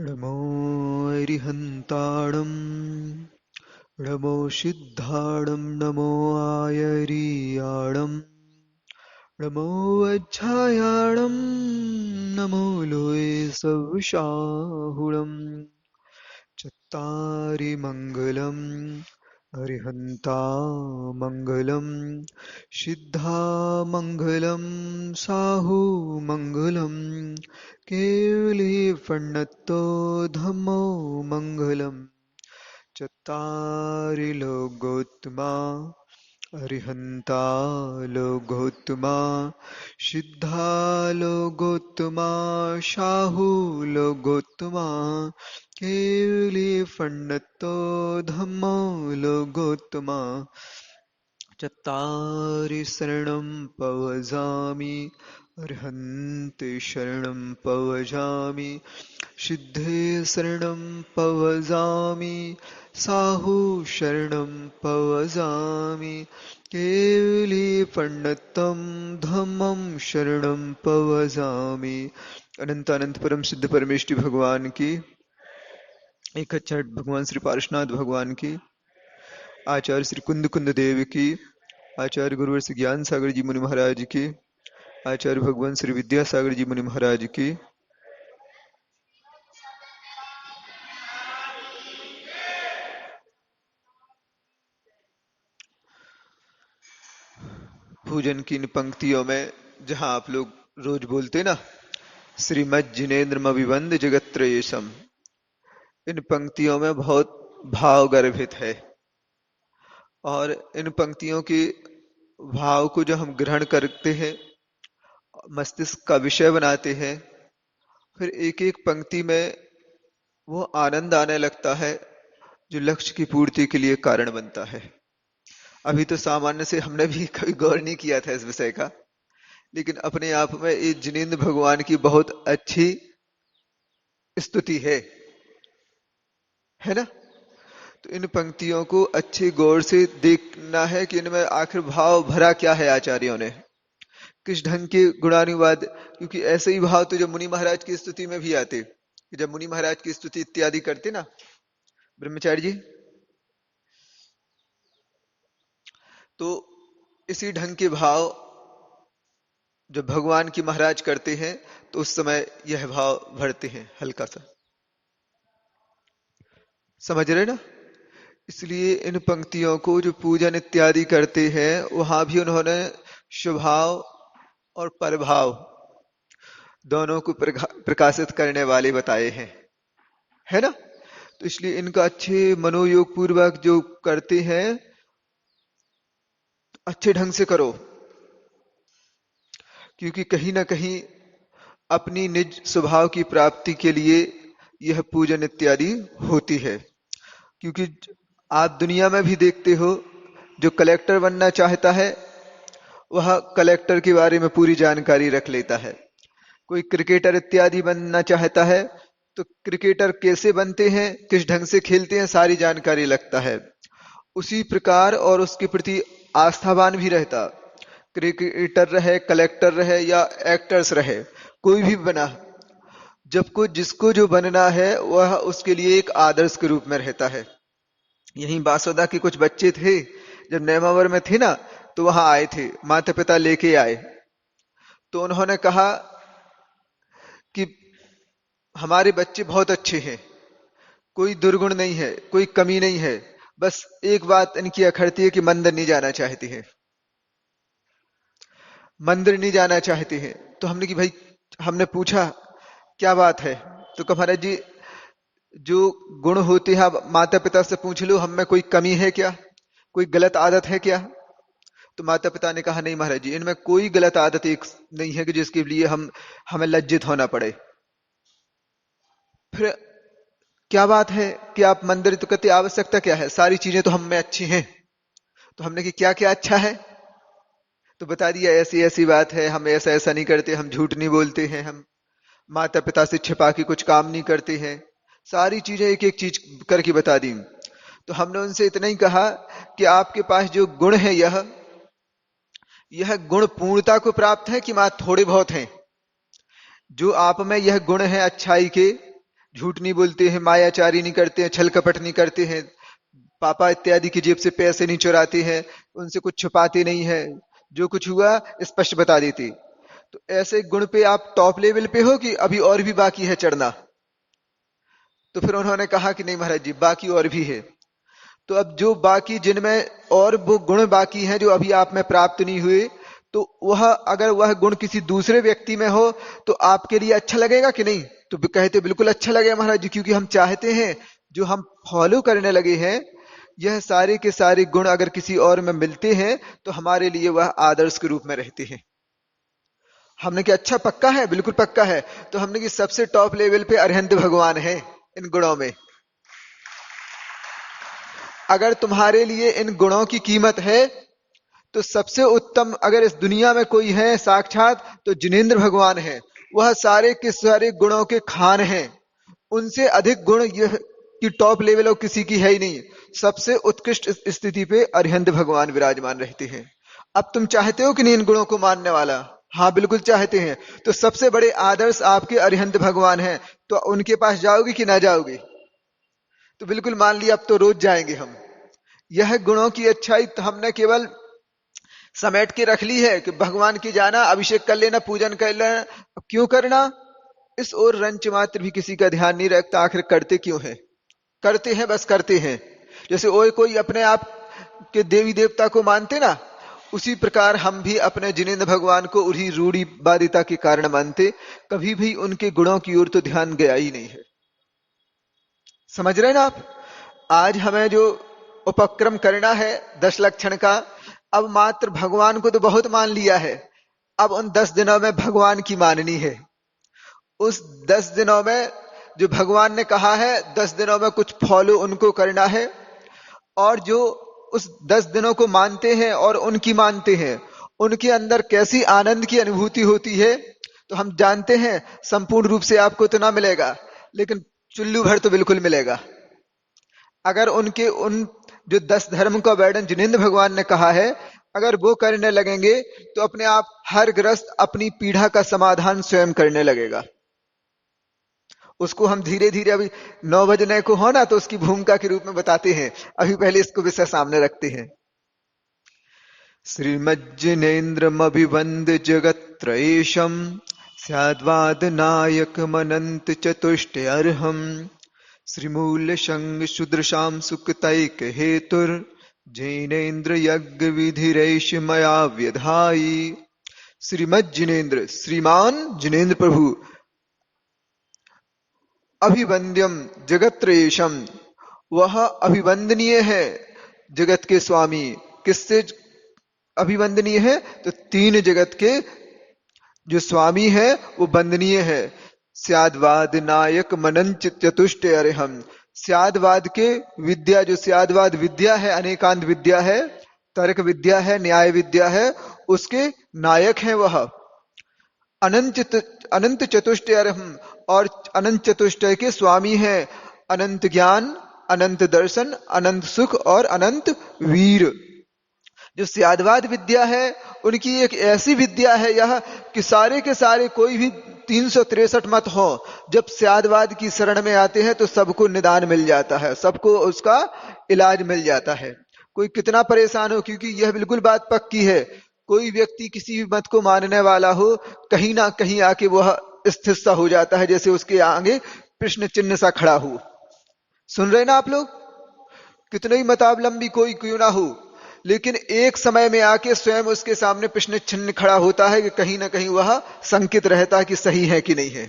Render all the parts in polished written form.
नमो अरिहन्ताणं नमो सिद्धाणं नमो आयर्याणं नमो वज्रायाणं नमो लोये सवशाहुणं चत्तारि मङ्गलम् अरिहन्ता मङ्गलं सिद्धा मङ्गलं साहु मङ्गलं केवली फण्णत्तो धम्मो मङ्गलम् चत्तारि लोकोत्तमा अरिहन्ता लोकोत्तमा सिद्धा लोकोत्तमा शाहु लोकोत्तमा केवली फण्णत्तो धम्मो लोकोत्तमा चत्तारि शरणं पवजामि अर्हन्ति शरणं पवजामि सिद्धे शरणं पवजामि साहु शरणं पवजामि केवली फण्णत्तं धम्मं शरणं पवजामि। अनंत अनंत परम सिद्ध परमेष्टि भगवान की, एक छठ भगवान श्री पार्श्वनाथ भगवान की, आचार्य श्री कुंद कुंद देव की, आचार्य गुरुवर श्री ज्ञान सागर जी मुनि महाराज की, आचार्य भगवान श्री विद्यासागर जी मुनि महाराज की, पूजन की इन पंक्तियों में जहां आप लोग रोज बोलते ना, श्रीमद जिनेन्द्र अभिबंध जगत्त्रयेशम, इन पंक्तियों में बहुत भाव गर्भित है। और इन पंक्तियों के भाव को जो हम ग्रहण करते हैं, मस्तिष्क का विषय बनाते हैं, फिर एक एक पंक्ति में वो आनंद आने लगता है जो लक्ष्य की पूर्ति के लिए कारण बनता है। अभी तो सामान्य से हमने भी कभी गौर नहीं किया था इस विषय का, लेकिन अपने आप में ये जिनेंद्र भगवान की बहुत अच्छी स्तुति है ना। तो इन पंक्तियों को अच्छे गौर से देखना है कि इनमें आखिर भाव भरा क्या है आचार्यों ने, किस ढंग के गुणानुवाद। क्योंकि ऐसे ही भाव तो जब मुनि महाराज की स्तुति में भी आते, कि जब मुनि महाराज की स्तुति इत्यादि करते ना ब्रह्मचारी जी, तो इसी ढंग के भाव जब भगवान की महाराज करते हैं तो उस समय यह भाव भरते हैं हल्का सा, समझ रहे ना। इसलिए इन पंक्तियों को जो पूजन इत्यादि करते हैं वहां भी उन्होंने स्वभाव और परभाव दोनों को प्रकाशित करने वाले बताए हैं, है ना। तो इसलिए इनका अच्छे मनोयोग पूर्वक जो करते हैं अच्छे ढंग से करो, क्योंकि कहीं ना कहीं अपनी निज स्वभाव की प्राप्ति के लिए यह पूजन इत्यादि होती है। क्योंकि आप दुनिया में भी देखते हो, जो कलेक्टर बनना चाहता है वह कलेक्टर के बारे में पूरी जानकारी रख लेता है। कोई क्रिकेटर इत्यादि बनना चाहता है तो क्रिकेटर कैसे बनते हैं, किस ढंग से खेलते हैं, सारी जानकारी लगता है। उसी प्रकार और उसके प्रति आस्थावान भी रहता, क्रिकेटर रहे, कलेक्टर रहे या एक्टर्स रहे, कोई भी बना, जब को जिसको जो बनना है वह उसके लिए एक आदर्श के रूप में रहता है। यहीं बासोदा के कुछ बच्चे थे, जब नेमावर में थे ना, तो वहां आए थे, माता पिता लेके आए, तो उन्होंने कहा कि हमारे बच्चे बहुत अच्छे हैं, कोई दुर्गुण नहीं है, कोई कमी नहीं है, बस एक बात इनकी अखरती है कि मंदिर नहीं जाना चाहते हैं, मंदिर नहीं जाना चाहते हैं। तो हमने कि भाई, हमने पूछा क्या बात है, तो कहा महाराज जी जो गुण होते हैं आप माता पिता से पूछ लो, हम में कोई कमी है क्या, कोई गलत आदत है क्या। तो माता पिता ने कहा नहीं महाराज जी, इनमें कोई गलत आदत एक नहीं है कि जिसके लिए हमें लज्जित होना पड़े। फिर क्या बात है कि आप मंदिर, तो कहते आवश्यकता क्या है, सारी चीजें तो हम में अच्छी हैं। तो हमने कि क्या क्या अच्छा है, तो बता दिया ऐसी ऐसी बात है, हम ऐसा ऐसा नहीं करते, हम झूठ नहीं बोलते हैं, हम माता पिता से छिपा के कुछ काम नहीं करते हैं, सारी चीजें एक एक चीज करके बता दी। तो हमने उनसे इतना ही कहा कि आपके पास जो गुण है यह गुण पूर्णता को प्राप्त है कि मात्र थोड़े बहुत हैं। जो आप में यह गुण है अच्छाई के, झूठ नहीं बोलते हैं, मायाचारी नहीं करते हैं, छल कपट नहीं करते हैं, पापा इत्यादि की जेब से पैसे नहीं चुराते हैं, उनसे कुछ छुपाते नहीं है, जो कुछ हुआ स्पष्ट बता देते। तो ऐसे गुण पे आप टॉप लेवल पे हो कि अभी और भी बाकी है चढ़ना? तो फिर उन्होंने कहा कि नहीं महाराज जी, बाकी और भी है। तो अब जो बाकी जिनमें और वो गुण बाकी हैं जो अभी आप में प्राप्त नहीं हुए, तो वह अगर वह गुण किसी दूसरे व्यक्ति में हो तो आपके लिए अच्छा लगेगा कि नहीं? तो कहते बिल्कुल अच्छा लगेगा महाराज जी, क्योंकि हम चाहते हैं जो हम फॉलो करने लगे हैं, यह सारे के सारे गुण अगर किसी और में मिलते हैं तो हमारे लिए वह आदर्श के रूप में रहते हैं। हमने कि अच्छा पक्का है, बिल्कुल पक्का है। तो हमने कि सबसे टॉप लेवल पे अरिहंत भगवान है इन गुणों में। अगर तुम्हारे लिए इन गुणों की कीमत है तो सबसे उत्तम अगर इस दुनिया में कोई है साक्षात तो जिनेंद्र भगवान है। वह सारे के सारे गुणों के खान हैं। उनसे अधिक गुण यह कि टॉप लेवल और किसी की है ही नहीं। सबसे उत्कृष्ट स्थिति पे अरिहंत भगवान विराजमान रहते हैं। अब तुम चाहते हो कि नहीं इन गुणों को मानने वाला? हाँ बिल्कुल चाहते हैं। तो सबसे बड़े आदर्श आपके अरिहंत भगवान हैं। तो उनके पास जाओगे कि ना जाओगे? तो बिल्कुल मान लिया, अब तो रोज जाएंगे हम। यह गुणों की अच्छाई तो हमने केवल समेट के रख ली है कि भगवान की जाना, अभिषेक कर लेना, पूजन कर लेना। अब क्यों करना? इस ओर रंच मात्र भी किसी का ध्यान नहीं रखता। आखिर करते क्यों है? करते हैं, बस करते हैं। जैसे कोई अपने आप के देवी देवता को मानते ना, उसी प्रकार हम भी अपने जिनेंद्र भगवान को उन्हीं रूढ़िवादिता के कारण मानते। कभी भी उनके गुणों की ओर तो ध्यान गया ही नहीं है। समझ रहे हैं ना आप? आज हमें जो उपक्रम करना है 10 लक्षण का, अब मात्र भगवान को तो बहुत मान लिया है। अब उन 10 दिनों में भगवान की माननी है। उस 10 दिनों में जो भगवान ने कहा है 10 दिनों में कुछ फॉलो उनको करना है। और जो उस 10 दिनों को मानते हैं और उनकी मानते हैं, उनके अंदर कैसी आनंद की अनुभूति होती है, तो हम जानते हैं संपूर्ण रूप से आपको तो ना मिलेगा, लेकिन चुल्लू भर तो बिल्कुल मिलेगा। अगर उनके उन जो 10 धर्म का वर्णन जिनेंद्र भगवान ने कहा है, अगर वो करने लगेंगे तो अपने आप हर ग्रस्त अपनी पीड़ा का समाधान स्वयं करने लगेगा। उसको हम धीरे धीरे अभी 9 बजने को हो ना, तो उसकी भूमिका के रूप में बताते हैं। अभी पहले इसको विषय सामने रखते हैं। श्रीमज्जिनेन्द्रमभिवन्द जगत्त्रयेशम् स्याद्वाद नायक मनंत चतुष्टयर्हम् श्रीमूल संग सुदृशाम सुखतैक हेतुर जैनेन्द्र यज्ञ विधिरेश मया व्यधायी। श्रीमद जिनेन्द्र, श्रीमान जिनेन्द्र प्रभु, अभिवंद्यम जगत्त्रयेशम, वह अभिवंदनीय है जगत के स्वामी। किससे अभिवंदनीय है? तो 3 जगत के जो स्वामी है वो वंदनीय है। स्यादवाद नायक मनंच चतुष्ट अरिहम, स्यादवाद के विद्या, जो स्यादवाद विद्या है, अनेकांत विद्या है, तर्क विद्या है, न्याय विद्या है, उसके नायक हैं वह। अनंत चतुष्टय अरिहम, और अनंत चतुष्टय के स्वामी हैं। अनंत ज्ञान, अनंत दर्शन, अनंत सुख और अनंत वीर। जो स्यादवाद विद्या है उनकी एक ऐसी विद्या है यह कि सारे के सारे कोई भी 363 मत हो, जब स्यादवाद की शरण में आते हैं तो सबको निदान मिल जाता है, सबको उसका इलाज मिल जाता है। कोई कितना परेशान हो, क्योंकि यह बिल्कुल बात पक्की है, कोई व्यक्ति किसी भी मत को मानने वाला हो, कहीं ना कहीं आके वह स्थिर सा हो जाता है, जैसे उसके आगे प्रश्न चिन्ह सा खड़ा हो। सुन रहे ना आप लोग? कितने ही मतावलंबी कोई क्यों ना हो, लेकिन एक समय में आके स्वयं उसके सामने प्रश्न चिन्ह खड़ा होता है कि कहीं ना कहीं वह संकित रहता है कि सही है कि नहीं है।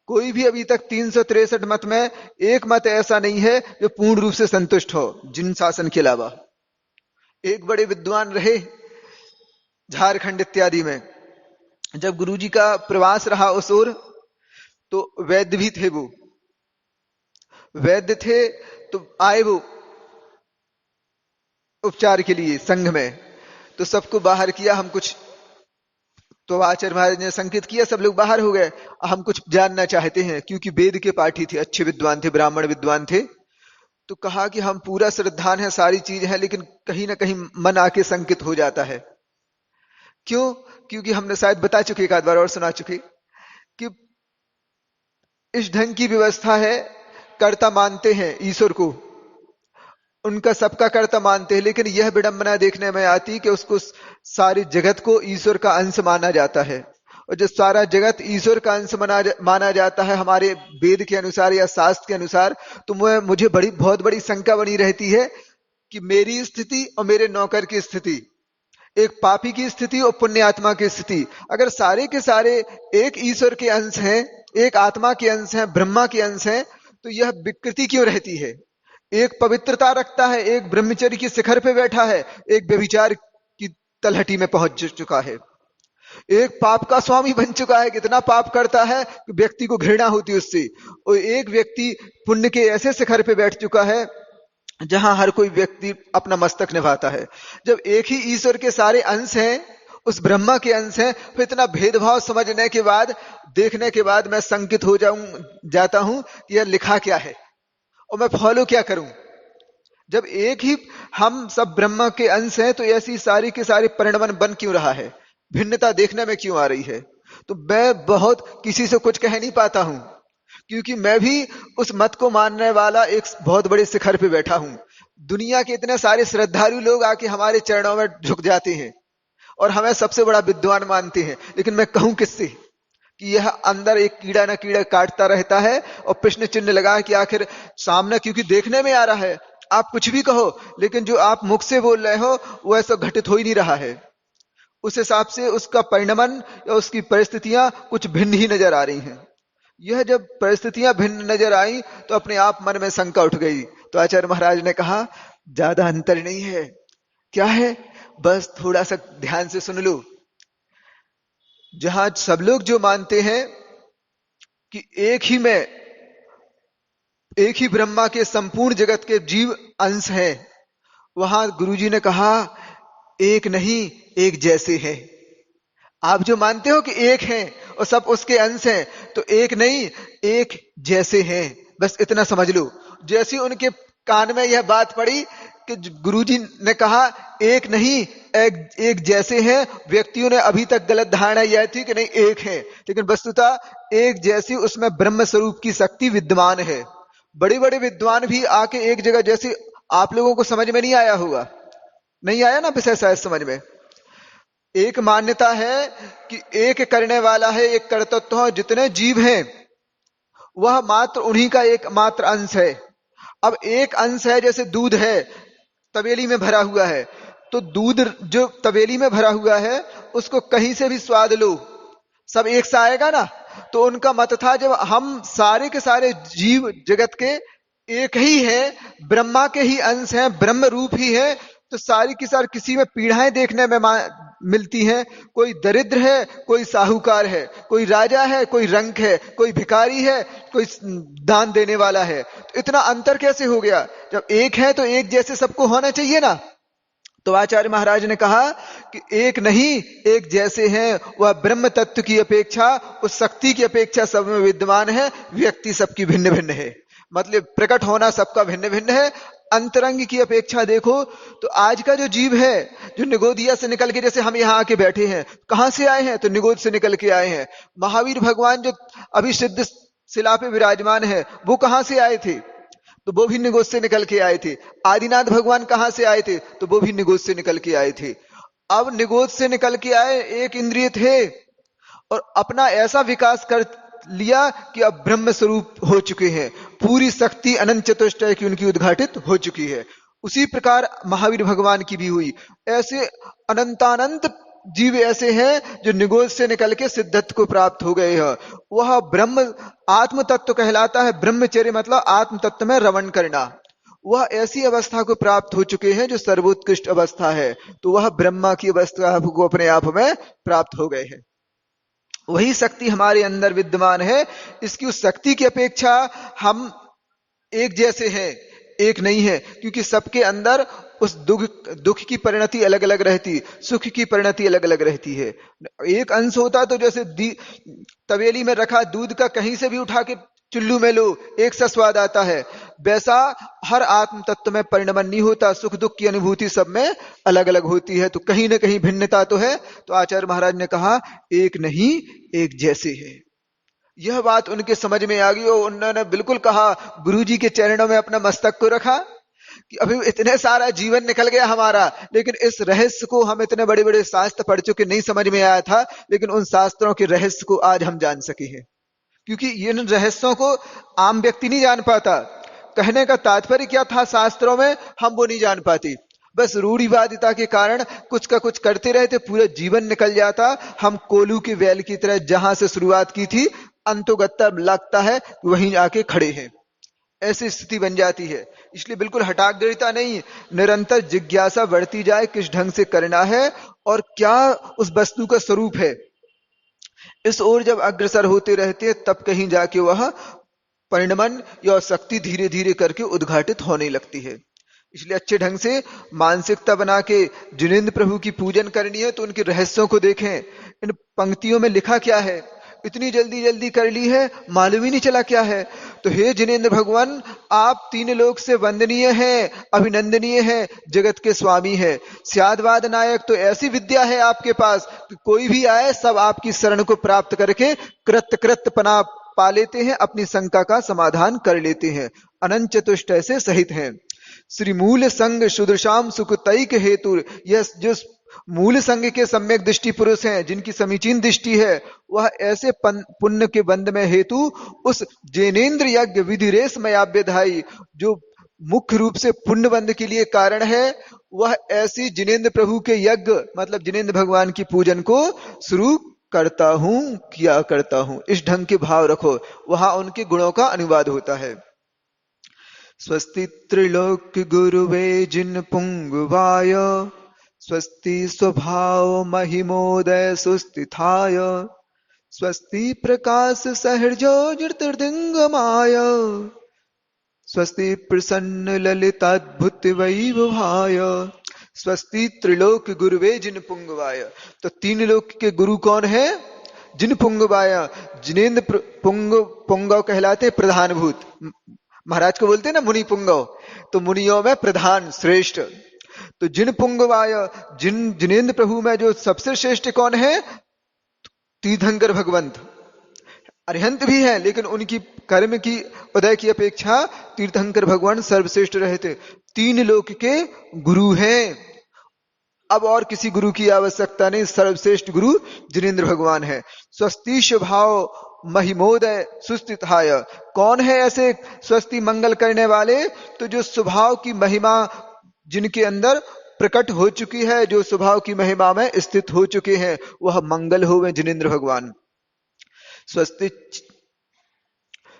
कोई भी अभी तक 363 मत में एक मत ऐसा नहीं है जो पूर्ण रूप से संतुष्ट हो जिन शासन के अलावा। एक बड़े विद्वान रहे झारखंड इत्यादि में, जब गुरुजी का प्रवास रहा उस ओर, तो वैद्य भी थे, वो वैद्य थे, तो आए वो उपचार के लिए संघ में, तो सबको बाहर किया। हम कुछ, तो आचार्य महाराज ने संकेत किया, सब लोग बाहर हो गए। हम कुछ जानना चाहते हैं, क्योंकि वेद के पाठी थे, अच्छे विद्वान थे, ब्राह्मण विद्वान थे। तो कहा कि हम पूरा श्रद्धान है, सारी चीज है, लेकिन कहीं ना कहीं मन आके संकित हो जाता है। क्यों? क्योंकि हमने शायद बता चुके, एक आध बार और सुना चुके, कि इस ढंग की व्यवस्था है, कर्ता मानते हैं ईश्वर को, उनका सबका कर्ता मानते हैं, लेकिन यह विडंबना देखने में आती कि उसको सारी जगत को ईश्वर का अंश माना जाता है। और जो सारा जगत ईश्वर का अंश माना जाता है हमारे वेद के अनुसार या शास्त्र के अनुसार, तो मुझे बहुत बड़ी शंका बनी रहती है कि मेरी स्थिति और मेरे नौकर की स्थिति, एक पापी की स्थिति और पुण्य आत्मा की स्थिति, अगर सारे के सारे एक ईश्वर के अंश हैं, एक आत्मा के अंश हैं, ब्रह्मा के अंश हैं, तो यह विकृति क्यों रहती है? एक पवित्रता रखता है, एक ब्रह्मचर्य की शिखर पे बैठा है, एक व्यभिचार की तलहटी में पहुंच चुका है, एक पाप का स्वामी बन चुका है, कितना पाप करता है कि व्यक्ति को घृणा होती है उससे, और एक व्यक्ति पुण्य के ऐसे शिखर पे बैठ चुका है जहां हर कोई व्यक्ति अपना मस्तक निभाता है। जब एक ही ईश्वर के सारे अंश हैं, उस ब्रह्मा के अंश हैं, फिर इतना भेदभाव समझने के बाद, देखने के बाद मैं शंकित हो जाता हूं कि यह लिखा क्या है और मैं फॉलो क्या करूं। जब एक ही हम सब ब्रह्मा के अंश हैं, तो ऐसी सारी के सारी परिणमन बन क्यों रहा है, भिन्नता देखने में क्यों आ रही है? तो मैं बहुत किसी से कुछ कह नहीं पाता हूं, क्योंकि मैं भी उस मत को मानने वाला एक बहुत बड़े शिखर पे बैठा हूं। दुनिया के इतने सारे श्रद्धालु लोग आके हमारे चरणों में झुक जाते हैं और हमें सबसे बड़ा विद्वान मानते हैं, लेकिन मैं कहूं किससे कि यह अंदर एक कीड़ा ना कीड़ा काटता रहता है और प्रश्न चिन्ह लगा कि आखिर सामने, क्योंकि देखने में आ रहा है, आप कुछ भी कहो, लेकिन जो आप मुख से बोल रहे हो वो ऐसा घटित हो ही नहीं रहा है। उस हिसाब से उसका परिणमन या उसकी परिस्थितियां कुछ भिन्न ही नजर आ रही हैं। यह जब परिस्थितियां भिन्न नजर आई तो अपने आप मन में शंका उठ गई। तो आचार्य महाराज ने कहा, ज्यादा अंतर नहीं है। क्या है? बस थोड़ा सा ध्यान से सुन लो। जहां सब लोग जो मानते हैं कि एक ही ब्रह्मा के संपूर्ण जगत के जीव अंश हैं, वहां गुरुजी ने कहा एक नहीं एक जैसे हैं। आप जो मानते हो कि एक हैं और सब उसके अंश हैं, तो एक नहीं एक जैसे हैं, बस इतना समझ लो। जैसी उनके कान में यह बात पड़ी कि गुरुजी ने कहा एक नहीं एक जैसे हैं, व्यक्तियों ने अभी तक गलत धारणा यह थी कि नहीं एक है, लेकिन वस्तुतः एक जैसी उसमें ब्रह्म स्वरूप की शक्ति विद्यमान है। बड़े बड़े विद्वान भी आके एक जगह, जैसे आप लोगों को समझ में नहीं आया होगा, नहीं आया ना विषय शायद समझ में, एक मान्यता है कि एक करने वाला है, एक कर्तृत्व है, जितने जीव हैं वह मात्र उन्हीं का एक मात्र अंश है। अब एक अंश है, जैसे दूध है तवेली में भरा हुआ है, तो दूध जो तवेली में भरा हुआ है उसको कहीं से भी स्वाद लो, सब एक सा आएगा ना। तो उनका मत था, जब हम सारे के सारे जीव जगत के एक ही हैं, ब्रह्मा के ही अंश हैं, ब्रह्म रूप ही है, तो सारी की सारी किसी में पीढ़ाएं देखने में मिलती हैं। कोई दरिद्र है, कोई साहूकार है, कोई राजा है, कोई रंक है, कोई भिखारी है, कोई दान देने वाला है। तो इतना अंतर कैसे हो गया? जब एक है तो एक जैसे सबको होना चाहिए ना। तो आचार्य महाराज ने कहा कि एक नहीं एक जैसे हैं, वह ब्रह्म तत्व की अपेक्षा, उस शक्ति की अपेक्षा सब में विद्यमान है। व्यक्ति सबकी भिन्न भिन्न है, मतलब प्रकट होना सबका भिन्न भिन्न है। अंतरंग की अपेक्षा देखो तो आज का जो जीव है, जो निगोदिया से निकल के, जैसे हम यहाँ आके बैठे हैं, कहां से आए हैं? तो निगोद से निकल के आए हैं। महावीर भगवान जो अभी सिद्ध शिला पे विराजमान है, वो कहां से आए थे? तो वो भी निगोद से निकल के आए थे। आदिनाथ भगवान कहां से आए थे? तो वो भी निगोद से निकल के आए थे। अब निगोद से निकल के आए, एक इंद्रिय थे और अपना ऐसा विकास कर लिया कि अब ब्रह्म स्वरूप हो चुके हैं, पूरी शक्ति अनंत चतुष्टय की उनकी उद्घाटित हो चुकी है। उसी प्रकार महावीर भगवान की भी हुई। ऐसे अनंतानंत जीव ऐसे हैं जो निगोद से निकल के सिद्धत्व को प्राप्त हो गए हैं। वह ब्रह्म आत्म तत्व कहलाता है। ब्रह्मचर्य मतलब आत्म तत्व में रमण करना। वह ऐसी अवस्था को प्राप्त हो चुके हैं जो सर्वोत्कृष्ट अवस्था है। तो वह ब्रह्मा की अवस्था को अपने आप में प्राप्त हो गए हैं। वही शक्ति हमारे अंदर विद्यमान है। इसकी उस शक्ति की अपेक्षा हम एक जैसे हैं, एक नहीं है, क्योंकि सबके अंदर उस दुख की परिणति अलग अलग रहती, सुख की परिणति अलग अलग रहती है। एक अंश होता तो जैसे तवेली में रखा दूध का कहीं से भी उठा के चुल्लू में लो, एक सा स्वाद आता है। वैसा हर आत्म तत्व में परिणमन नहीं होता, सुख दुख की अनुभूति सब में अलग अलग होती है। तो कहीं ना कहीं भिन्नता तो है। तो आचार्य महाराज ने कहा एक नहीं एक जैसे है। यह बात उनके समझ में आ गई और उन्होंने बिल्कुल कहा, गुरुजी के चरणों में अपना मस्तक को रखा कि अभी इतने सारा जीवन निकल गया हमारा, लेकिन इस रहस्य को हम इतने बड़े बड़े शास्त्र पढ़ चुके नहीं समझ में आया था, लेकिन उन शास्त्रों के रहस्य को आज हम जान सके हैं। क्योंकि इन रहस्यों को आम व्यक्ति नहीं जान पाता। कहने का तात्पर्य क्या था शास्त्रों में, हम वो नहीं जान पाते। बस रूढ़िवादिता के कारण कुछ का कुछ करते रहते, पूरा जीवन निकल जाता। हम कोलू के वैल की तरह जहां से शुरुआत की थी, अंतोगत्ता लगता है वहीं आके खड़े हैं, ऐसी स्थिति बन जाती है। इसलिए बिल्कुल हठाग्रता नहीं, निरंतर जिज्ञासा बढ़ती जाए, किस ढंग से करना है और क्या उस वस्तु का स्वरूप है, इस ओर जब अग्रसर होते रहते हैं, तब कहीं जाके वह परिणमन या शक्ति धीरे धीरे करके उद्घाटित होने लगती है। इसलिए अच्छे ढंग से मानसिकता बना के जिनेंद्र प्रभु की पूजन करनी है तो उनके रहस्यों को देखें। इन पंक्तियों में लिखा क्या है, इतनी जल्दी जल्दी कर ली है, मालूम ही नहीं चला क्या है। तो हे जिनेंद्र भगवान, आप तीन लोक से वंदनीय हैं, अभिनंदनीय हैं, जगत के स्वामी है, स्यादवाद नायक। तो ऐसी विद्या है आपके पास कि कोई भी आए सब आपकी शरण को प्राप्त करके कृत कृत पना पा लेते हैं, अपनी शंका का समाधान कर लेते हैं, अनंत चतुष्ट से सहित हैं। श्री मूल संग सुदृशाम सुखतैक हेतु, यह जो मूल संग के सम्यक दृष्टि पुरुष हैं, जिनकी समीचीन दृष्टि है, वह ऐसे पुण्य के बंध में हेतु उस जैनेन्द्र यज्ञ विधिरेश मयाभ्यधाई, जो मुख्य रूप से पुण्य बंध के लिए कारण है, वह ऐसी जिनेंद्र प्रभु के यज्ञ मतलब जिनेंद्र भगवान की पूजन को शुरू करता हूं, किया करता हूं। इस ढंग के भाव रखो, वहां उनके गुणों का अनुवाद होता है। स्वस्ति त्रिलोक गुरुवे जिन पुंगवाय, स्वस्ति स्वभाव महिमोदय सुस्थिताय, स्वस्ति प्रकाश सहृजो ज्योतिर्दिंगमाय, स्वस्ति प्रसन्न ललिताद्भुत वैभवाय, स्वस्ति त्रिलोक गुरुवे जिन पुंगवाय। तो तीन लोक के गुरु कौन है? जिन पुंगवाय, जिनेंद्र पुंगव कहलाते प्रधानभूत। महाराज को बोलते हैं ना मुनि पुंगव, तो मुनियों में प्रधान श्रेष्ठ। तो जिन पुंगवाय, जिनेंद्र प्रभु में जो सबसे श्रेष्ठ कौन है? तीर्थंकर भगवंत। अरिहंत भी है, लेकिन उनकी कर्म की उदय की अपेक्षा तीर्थंकर भगवान सर्वश्रेष्ठ रहते। तीन लोक के गुरु हैं, अब और किसी गुरु की आवश्यकता नहीं, सर्वश्रेष्ठ गुरु जिनेंद्र भगवान है। स्वस्ति स्वभाव महिमोदय सुस्थिताय, कौन है ऐसे स्वस्ति मंगल करने वाले? तो जो स्वभाव की महिमा जिनके अंदर प्रकट हो चुकी है, जो स्वभाव की महिमा में स्थित हो चुके हैं, वह मंगल होवे जिनेंद्र भगवान। स्वस्ति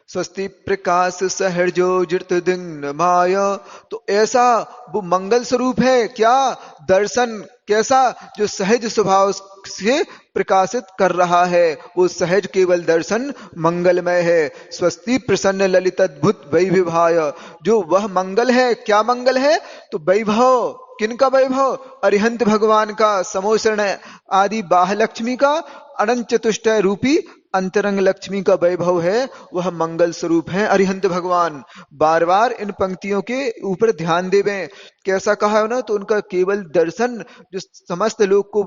स्वस्ति प्रकाश सहर्जो ज्योतिर्दिंग माया, तो ऐसा वो मंगल स्वरूप है क्या? दर्शन कैसा? जो सहज स्वभाव से प्रकाशित कर रहा है, वो सहज केवल दर्शन मंगलमय है। स्वस्ति प्रसन्न ललित अद्भुत वैभवाय, जो वह मंगल है, क्या मंगल है? तो वैभव, किनका वैभव? अरिहंत भगवान का, समोसरण आदि बाह लक्ष्मी का, अनंत चतुष्टय रूपी अंतरंग लक्ष्मी का वैभव है, वह मंगल स्वरूप है अरिहंत भगवान। बार बार इन पंक्तियों के ऊपर ध्यान देवें। कैसा कहा है ना, तो उनका केवल दर्शन जो समस्त लोग को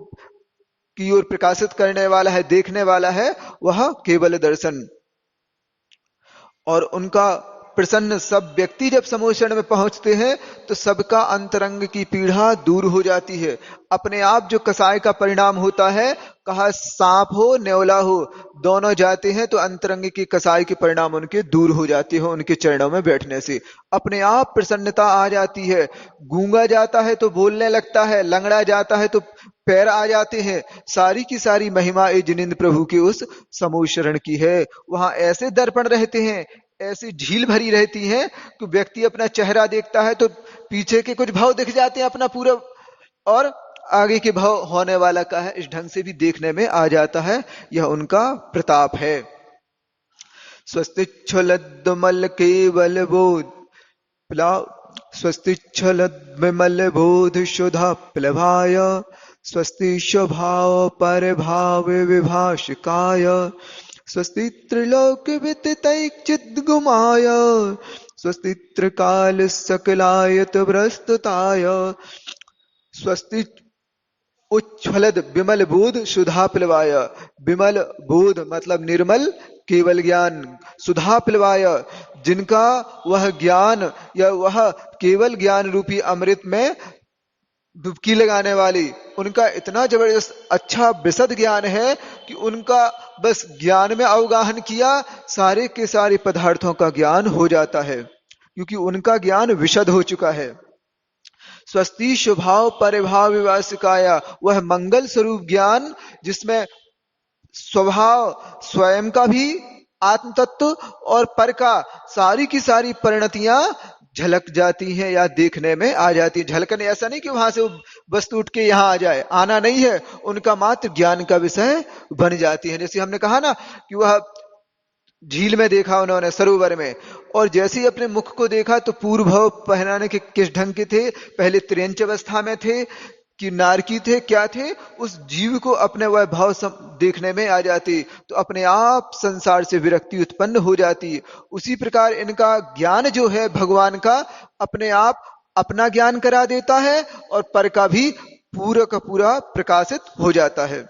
की ओर प्रकाशित करने वाला है, देखने वाला है, वह केवल दर्शन। और उनका प्रसन्न, सब व्यक्ति जब समोषण में पहुंचते हैं तो सबका अंतरंग की पीड़ा दूर हो जाती है। अपने आप जो कसाय का परिणाम होता है, कहा सांप हो न्योला हो, दोनों जाते हैं तो अंतरंग की कसाय के परिणाम उनके दूर हो जाते हैं। उनके चरणों में बैठने से अपने आप प्रसन्नता आ जाती है। गूंगा जाता है तो बोलने लगता है, लंगड़ा जाता है तो पैर आ जाते हैं। सारी की सारी महिमा जिनेंद्र प्रभु के उस समूह की है। वहां ऐसे दर्पण रहते हैं, ऐसी झील भरी रहती है कि व्यक्ति अपना चेहरा देखता है तो पीछे के कुछ भाव दिख जाते हैं अपना पूरा, और आगे के भाव होने वाला का है, इस ढंग से भी देखने में आ जाता है। यह उनका प्रताप है। स्वस्तिच्छलद्मल केवल बोध स्वस्तिच्छलद्मल बोध शुधा प्लवाय, स्वस्ति स्वभाव पर भाव विभाषकाय, स्वस्ति त्रिलोक विदितैचिद गुमाय, स्वस्ति त्रिकाल सकलायत प्रस्तुताय, स्वस्ति उच्छ्वलद विमल बोध सुधा पिलवाय। विमल बोध मतलब निर्मल केवल ज्ञान, सुधा पिलवाय जिनका वह ज्ञान या वह केवल ज्ञान रूपी अमृत में डुबकी लगाने वाली, उनका इतना जबरदस्त अच्छा विशद ज्ञान है कि उनका बस ज्ञान में अवगाहन किया सारे के सारे पदार्थों का ज्ञान हो जाता है, क्योंकि उनका ज्ञान विशद हो चुका है। स्वस्ति स्वभाव परिभाव विवासिकाया, वह मंगल स्वरूप ज्ञान जिसमें स्वभाव स्वयं का भी आत्म तत्व और पर का सारी की सारी परिणतियां झलक जाती हैं या देखने में आ जाती है। झलकने ऐसा नहीं कि वहां से वो वस्तु उठ के यहाँ आ जाए, आना नहीं है, उनका मात्र ज्ञान का विषय बन जाती है। जैसे हमने कहा ना कि वह झील में देखा उन्होंने, सरोवर में, और जैसे ही अपने मुख को देखा तो पूर्व भाव पहनाने के किस ढंग के थे, पहले त्रियंच अवस्था में थे कि नारकी थे, क्या थे, उस जीव को अपने वह भाव देखने में आ जाती तो अपने आप संसार से विरक्ति उत्पन्न हो जाती। उसी प्रकार इनका ज्ञान जो है भगवान का अपने आप अपना ज्ञान करा देता है और पर का भी पूरा का पूरा प्रकाशित हो जाता है।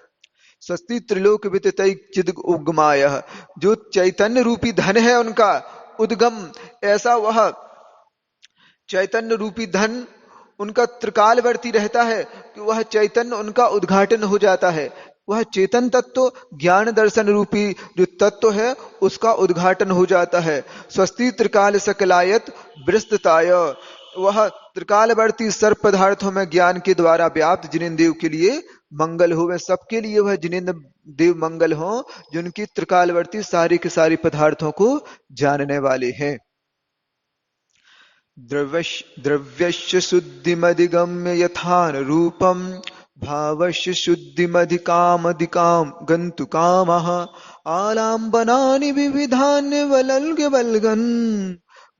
स्वस्ति त्रिलोक विततै चिद उद्गमाय, जो चैतन्य रूपी धन है उनका उद्गम, ऐसा वह चैतन्य रूपी धन उनका त्रिकालवर्ती रहता है कि वह चैतन्य उनका उद्घाटन हो जाता है। वह चेतन तत्व ज्ञान दर्शन रूपी जो तत्व है उसका उद्घाटन हो जाता है। स्वस्ति त्रिकाल सकलायत विस्तृताय, वह त्रिकालवर्ती सर्व पदार्थों में ज्ञान के द्वारा व्याप्त जिनेन्द्र के लिए मंगल हो, वह सबके लिए वह जिनेन्द्र देव मंगल हो जिनकी त्रिकालवर्ती सारे के सारे पदार्थों को जानने वाले हैं। द्रव्यस्य शुद्धिमधिगम्य यथान रूपम भावस्य शुद्धिमधिकामधिकाम गन्तु कामः आलम्बनानि विविधानि वलल्ग वल्गन्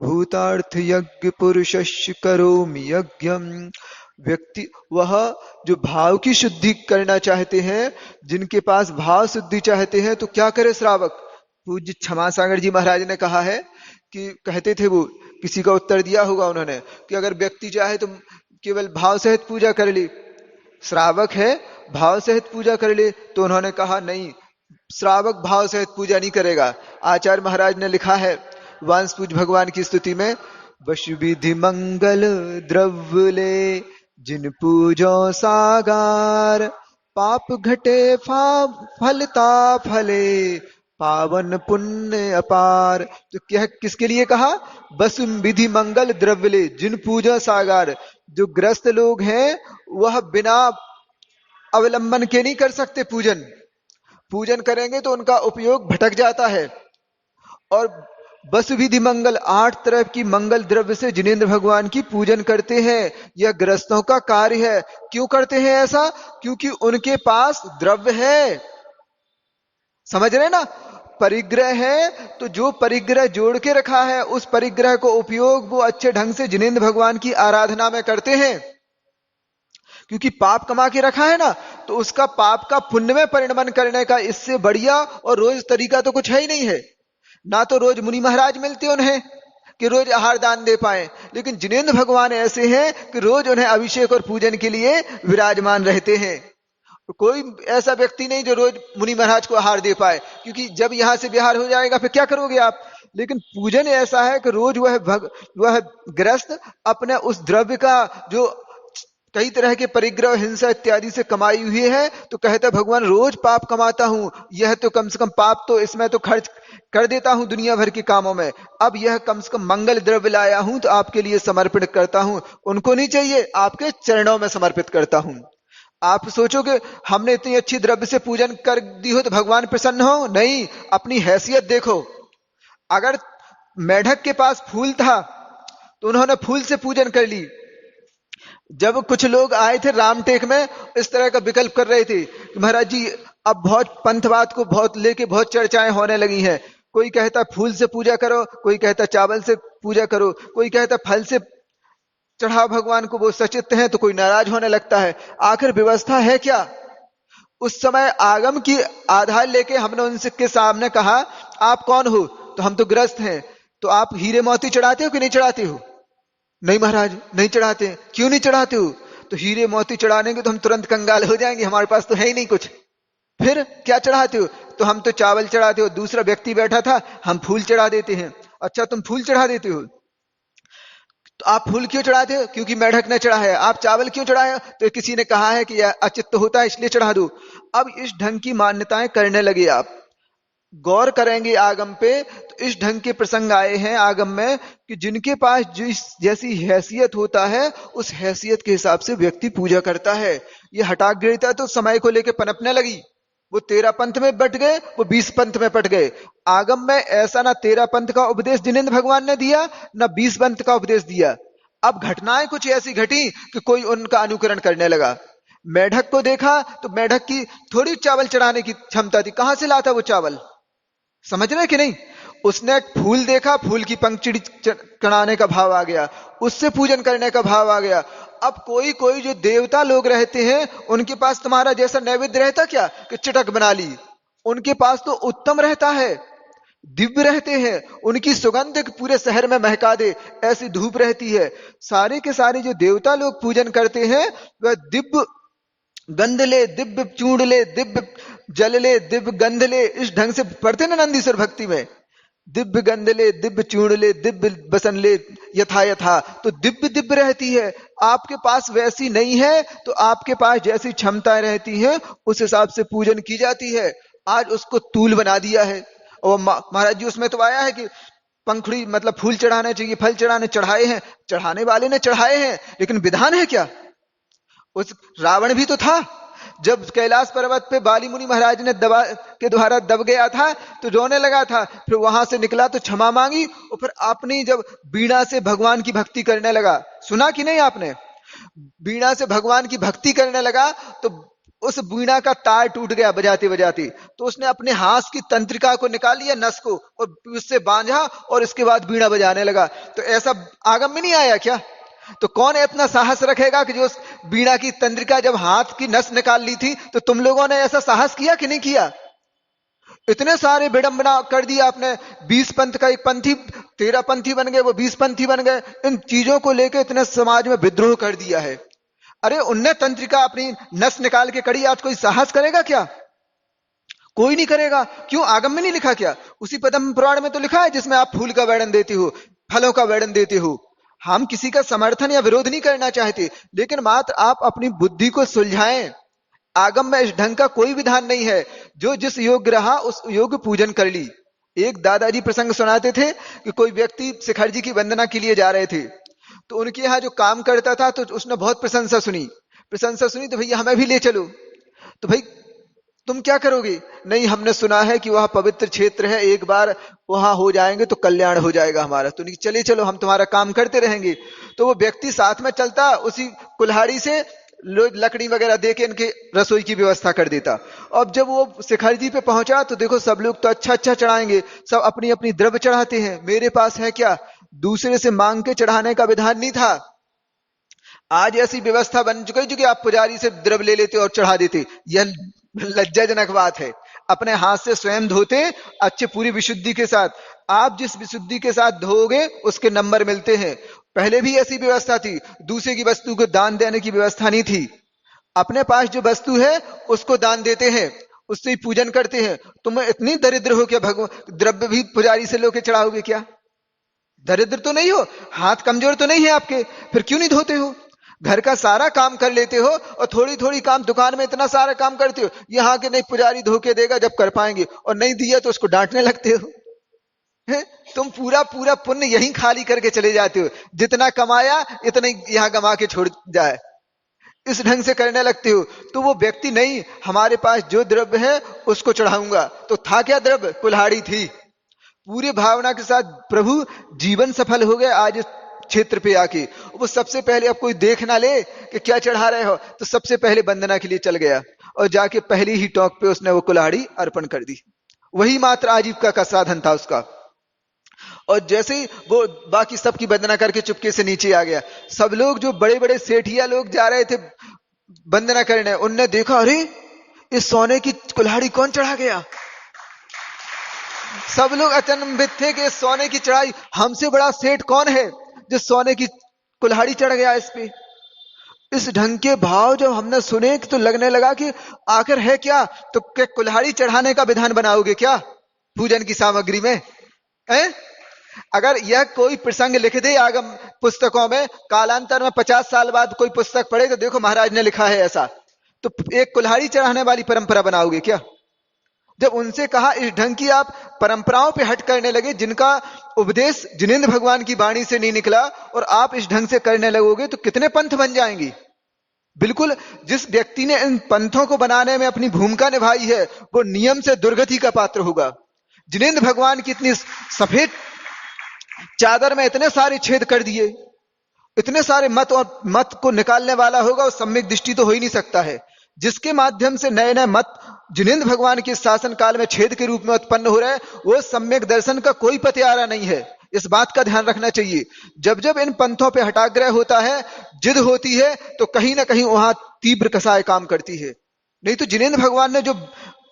भूतार्थ यज्ञ पुरुषस्य करोमि यज्ञम। व्यक्ति वह जो भाव की शुद्धि करना चाहते हैं, जिनके पास भाव शुद्धि चाहते हैं, तो क्या करे श्रावक। पूज्य क्षमा सागर जी महाराज ने कहा है कि कहते थे, वो किसी का उत्तर दिया होगा उन्होंने, कि अगर व्यक्ति चाहे तो केवल भाव सहित पूजा कर ले, श्रावक है भाव सहित पूजा कर ले, तो उन्होंने कहा नहीं, श्रावक भाव सहित पूजा नहीं करेगा। आचार्य महाराज ने लिखा है वांस पूज भगवान की स्तुति में, वशु विधि मंगल द्रव्य ले जिन पूजो सागार पाप घटे फलता फले पावन पुण्य अपार। तो क्या किसके लिए कहा, वसु विधि मंगल द्रव्य ले जिन पूजा सागार। जो ग्रस्त लोग हैं वह बिना अवलंबन के नहीं कर सकते पूजन, पूजन करेंगे तो उनका उपयोग भटक जाता है। और बस विधि मंगल 8 तरह की मंगल द्रव्य से जिनेन्द्र भगवान की पूजन करते हैं, यह ग्रस्तों का कार्य है। क्यों करते हैं ऐसा, क्योंकि उनके पास द्रव्य है, समझ रहे ना, परिग्रह है, तो जो परिग्रह जोड़ के रखा है उस परिग्रह को उपयोग वो अच्छे ढंग से जिनेन्द्र भगवान की आराधना में करते हैं। क्योंकि पाप कमा के रखा है ना, तो उसका पाप का पुण्य में परिणमन करने का इससे बढ़िया और रोज तरीका तो कुछ है ही नहीं है। ना तो रोज मुनि महाराज मिलते उन्हें कि रोज आहार दान दे पाए, लेकिन जिनेन्द्र भगवान ऐसे हैं कि रोज उन्हें अभिषेक और पूजन के लिए विराजमान रहते हैं। कोई ऐसा व्यक्ति नहीं जो रोज मुनि महाराज को आहार दे पाए, क्योंकि जब यहां से बिहार हो जाएगा फिर क्या करोगे आप। लेकिन पूजन ऐसा है कि रोज वह ग्रस्त अपने उस द्रव्य का जो कई तरह के परिग्रह हिंसा इत्यादि से कमाई हुई है, तो कहता भगवान रोज पाप कमाता हूं, यह तो कम से कम पाप तो इसमें तो खर्च कर देता हूं दुनिया भर के कामों में, अब यह कम से कम मंगल द्रव्य लाया हूं तो आपके लिए समर्पित करता हूं। उनको नहीं चाहिए, आपके चरणों में समर्पित करता हूं। आप सोचोगे हमने इतनी अच्छी द्रव्य से पूजन कर दी हो तो भगवान प्रसन्न हो, नहीं, अपनी हैसियत देखो। अगर मेढक के पास फूल था तो उन्होंने फूल से पूजन कर ली। जब कुछ लोग आए थे रामटेक में, इस तरह का विकल्प कर रहे थे कि महाराज जी अब बहुत पंथवाद को बहुत लेके बहुत चर्चाएं होने लगी हैं, कोई कहता फूल से पूजा करो, कोई कहता चावल से पूजा करो, कोई कहता फल से चढ़ाओ भगवान को, वो सचित हैं, तो कोई नाराज होने लगता है। आखिर व्यवस्था है क्या। उस समय आगम की आधार लेके हमने उनसे के सामने कहा आप कौन हो, तो हम तो ग्रस्त हैं, तो आप हीरे मोती चढ़ाते हो कि नहीं चढ़ाते हो। नहीं महाराज नहीं चढ़ाते। क्यों नहीं चढ़ाते हो। तो हीरे मोती चढ़ा देंगे तो हम तुरंत कंगाल हो जाएंगे, हमारे पास तो है ही नहीं कुछ। फिर क्या चढ़ाते हो? तो हम तो चावल चढ़ाते हो, दूसरा व्यक्ति बैठा था, हम फूल चढ़ा देते हैं। अच्छा तुम फूल चढ़ा देते हो, तो आप फूल क्यों चढ़ाते हो? क्योंकि मेढक ने चढ़ा है। आप चावल क्यों चढ़ाए? तो किसी ने कहा है कि यह अचित्त होता है इसलिए चढ़ा दो। अब इस ढंग की मान्यताएं करने लगे आप। गौर करेंगे आगम पे तो इस ढंग के प्रसंग आए हैं आगम में कि जिनके पास जिस जैसी हैसियत होता है उस हैसियत के हिसाब से व्यक्ति पूजा करता है। ये हठाग्रता तो समय को लेकर पनपने लगी। वो 13 पंथ में बट गए, वो 20 पंथ में पट गए। आगम में ऐसा ना 13 पंथ का उपदेश जिनेंद्र भगवान ने दिया, ना 20 पंथ का उपदेश दिया। अब घटनाएं कुछ ऐसी घटी कि कोई उनका अनुकरण करने लगा। मेढक को देखा तो मेढक की थोड़ी चावल चढ़ाने की क्षमता थी, कहां से लाता वो चावल? समझ रहे कि नहीं? उसने एक फूल देखा, फूल की पंखुड़ी चढ़ाने का भाव आ गया, उससे पूजन करने का भाव आ गया। अब कोई कोई जो देवता लोग रहते हैं उनके पास तुम्हारा जैसा नैवेद्य रहता क्या कि चटक बना ली? उनके पास तो उत्तम रहता है, दिव्य रहते हैं, उनकी सुगंध पूरे शहर में महका दे ऐसी धूप रहती है। सारे के सारे जो देवता लोग पूजन करते हैं वह दिव्य गंध ले, दिव्य चूड़ ले, दिव्य जल ले, दिव्य गंध ले, इस ढंग से पढ़ते ना नंदीश्वर भक्ति में। दिव्य गंध ले, दिव्य चूड़ ले, दिव्य बसन ले, यथा यथा, तो दिव्य दिव्य रहती है। आपके पास वैसी नहीं है तो आपके पास जैसी क्षमताएं रहती हैं उस हिसाब से पूजन की जाती है। आज उसको तूल बना दिया है। और महाराज जी उसमें तो आया है कि पंखुड़ी मतलब फूल चढ़ाने चाहिए, फल चढ़ाने, चढ़ाए हैं, चढ़ाने वाले ने चढ़ाए हैं, लेकिन विधान है क्या? उस रावण भी तो था, जब कैलाश पर्वत पे बाली मुनि महाराज ने दबा के द्वारा दब गया था तो रोने लगा था, फिर वहां से निकला तो क्षमा मांगी, और फिर अपनी जब बीणा से भगवान की भक्ति करने लगा, सुना कि नहीं आपने? बीणा से भगवान की भक्ति करने लगा तो उस बीणा का तार टूट गया बजाते बजाते, तो उसने अपने हाथ की तंत्रिका को निकाल लिया, नस को, और उससे बांधा और इसके बाद बीणा बजाने लगा। तो ऐसा आगम में नहीं आया क्या? तो कौन इतना साहस रखेगा कि जो उस बीणा की तंत्रिका जब हाथ की नस निकाल ली थी, तो तुम लोगों ने ऐसा साहस किया कि नहीं किया? इतने सारे विडंबना कर दिया आपने। 20 पंथ का एक पंथी 13 पंथी बन गए, वो 20 पंथी बन गए। इन चीजों को लेकर इतने समाज में विद्रोह कर दिया है। अरे उनने तंत्रिका अपनी नस निकाल के कड़ी, आज कोई साहस करेगा क्या? कोई नहीं करेगा। क्यों? आगम में नहीं लिखा क्या? उसी पद्म पुराण में तो लिखा है जिसमें आप फूल का वर्णन देते हो, फलों का वर्णन देते हो। हम किसी का समर्थन या विरोध नहीं करना चाहते, लेकिन मात्र आप अपनी बुद्धि को सुलझाएं। आगम में इस ढंग का कोई विधान नहीं है। जो जिस योग्य रहा उस योग्य पूजन कर ली। एक दादाजी प्रसंग सुनाते थे कि कोई व्यक्ति शिखर जी की वंदना के लिए जा रहे थे, तो उनके यहाँ जो काम करता था तो उसने बहुत प्रशंसा सुनी तो भैया हमें भी ले चलो। तो भाई तुम क्या करोगे? नहीं, हमने सुना है कि वह पवित्र क्षेत्र है, एक बार वहां हो जाएंगे तो कल्याण हो जाएगा हमारा। तो नहीं, चले चलो, हम तुम्हारा काम करते रहेंगे। तो वो व्यक्ति साथ में चलता, उसी कुल्हाड़ी से लकड़ी वगैरह दे के इनके रसोई की व्यवस्था कर देता। अब जब वो शिखर जी पे पहुंचा तो देखो सब लोग तो अच्छा अच्छा चढ़ाएंगे, सब अपनी अपनी द्रव्य चढ़ाते हैं। मेरे पास है क्या? दूसरे से मांग के चढ़ाने का विधान नहीं था। आज ऐसी व्यवस्था बन चुकी है कि आप पुजारी से द्रव्य ले लेते और चढ़ा देते। यह लज्जाजनक बात है। अपने हाथ से स्वयं धोते अच्छे पूरी विशुद्धि के साथ। आप जिस विशुद्धि के साथ धोगे उसके नंबर मिलते हैं। पहले भी ऐसी व्यवस्था थी, दूसरे की वस्तु को दान देने की व्यवस्था नहीं थी। अपने पास जो वस्तु है उसको दान देते हैं, उससे ही पूजन करते हैं। तुम इतनी दरिद्र हो क्या भगवान द्रव्य भी पुजारी से लोके चढ़ाओगे क्या? दरिद्र तो नहीं हो, हाथ कमजोर तो नहीं है आपके, फिर क्यों नहीं धोते हो? घर का सारा काम कर लेते हो और थोड़ी थोड़ी काम, दुकान में इतना सारा काम करते हो, यहाँ के नहीं पुजारी धोके देगा जब कर पाएंगे, और नहीं दिया तो उसको डांटने लगते हो। है? तुम पूरा पूरा पुण्य यहीं खाली करके चले जाते हो, जितना कमाया इतना ही यहाँ गमा के छोड़ जाए, इस ढंग से करने लगते हो। तो वो व्यक्ति नहीं, हमारे पास जो द्रव्य है उसको चढ़ाऊंगा। तो था क्या द्रव्य? कुल्हाड़ी थी। पूरी भावना के साथ प्रभु जीवन सफल हो गए आज इस क्षेत्र पे आके। वो सबसे पहले, अब कोई देख ना ले कि क्या चढ़ा रहे हो, तो सबसे पहले वंदना के लिए चल गया और जाके पहली ही टॉक पे उसने वो कुल्हाड़ी अर्पण कर दी। वही मात्र आजीविका का साधन था उसका। और जैसे ही वो बाकी सबकी वंदना करके चुपके से नीचे आ गया, सब लोग जो बड़े बड़े सेठिया लोग जा रहे थे वंदना करने, उनने देखा अरे इस सोने की कुल्हाड़ी कौन चढ़ा गया। सब लोग अचंभित थे कि सोने की चढ़ाई, हमसे बड़ा सेठ कौन है जो सोने की कुल्हाड़ी चढ़ गया इस पे। इस ढंग के भाव जब हमने सुने तो लगने लगा कि आखिर है क्या। तो क्या कुल्हाड़ी चढ़ाने का विधान बनाओगे क्या पूजन की सामग्री में? हैं? अगर यह कोई प्रसंग लिख दे आगम पुस्तकों में, कालांतर में 50 साल बाद कोई पुस्तक पढ़े तो देखो महाराज ने लिखा है ऐसा, तो एक कुल्हाड़ी चढ़ाने वाली परंपरा बनाओगे क्या? जब उनसे कहा इस ढंग की आप परंपराओं पे हट करने लगे, जिनका उपदेश जिनेंद्र भगवान की वाणी से नहीं निकला, और आप इस ढंग से करने लगोगे तो कितने पंथ बन जाएंगी। बिल्कुल, जिस व्यक्ति ने इन पंथों को बनाने में अपनी भूमिका निभाई है वो नियम से दुर्गति का पात्र होगा। जिनेंद्र भगवान की इतनी सफेद चादर में इतने सारे छेद कर दिए, इतने सारे मत और मत को निकालने वाला होगा वो सम्यक दृष्टि तो हो ही नहीं सकता है। जिसके माध्यम से नए नए मत जिनेंद्र भगवान के शासन काल में छेद के रूप में उत्पन्न हो रहे हैं, वो सम्यक दर्शन का कोई पत्यारा नहीं है। इस बात का ध्यान रखना चाहिए। जब जब इन पंथों पे हटाग्रह होता है, जिद होती है, तो कहीं ना कहीं वहां तीव्र कसाय काम करती है। नहीं तो जिनेंद्र भगवान ने जो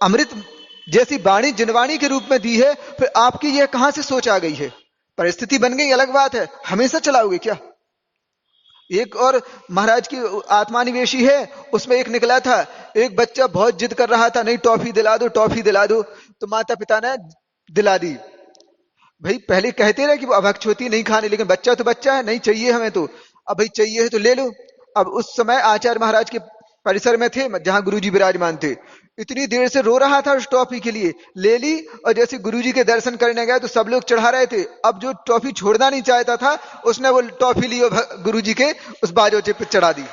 अमृत जैसी वाणी जिनवाणी के रूप में दी है, फिर आपकी यह कहां से सोच आ गई है? परिस्थिति बन गई अलग बात है, हमेशा चलाओगे क्या? एक और महाराज की आत्मानिवेशी है, उसमें एक निकला था, एक बच्चा बहुत जिद कर रहा था, नहीं टॉफी दिला दो टॉफी दिला दो, तो माता पिता ने दिला दी। भाई पहले कहते रहे कि वो अभक्ष होती नहीं खाने, लेकिन बच्चा तो बच्चा है, नहीं चाहिए हमें तो, अब भाई चाहिए है तो ले लो। अब उस समय आचार्य महाराज के परिसर में थे जहां गुरुजी विराजमान थे, इतनी देर से रो रहा था उस टॉफी के लिए, ले ली, और जैसे गुरुजी के दर्शन करने गए तो सब लोग चढ़ा रहे थे। अब जो टॉफी छोड़ना नहीं चाहता था, उसने वो टॉफी ली और गुरुजी के उस बाजोचे पे चढ़ा दी।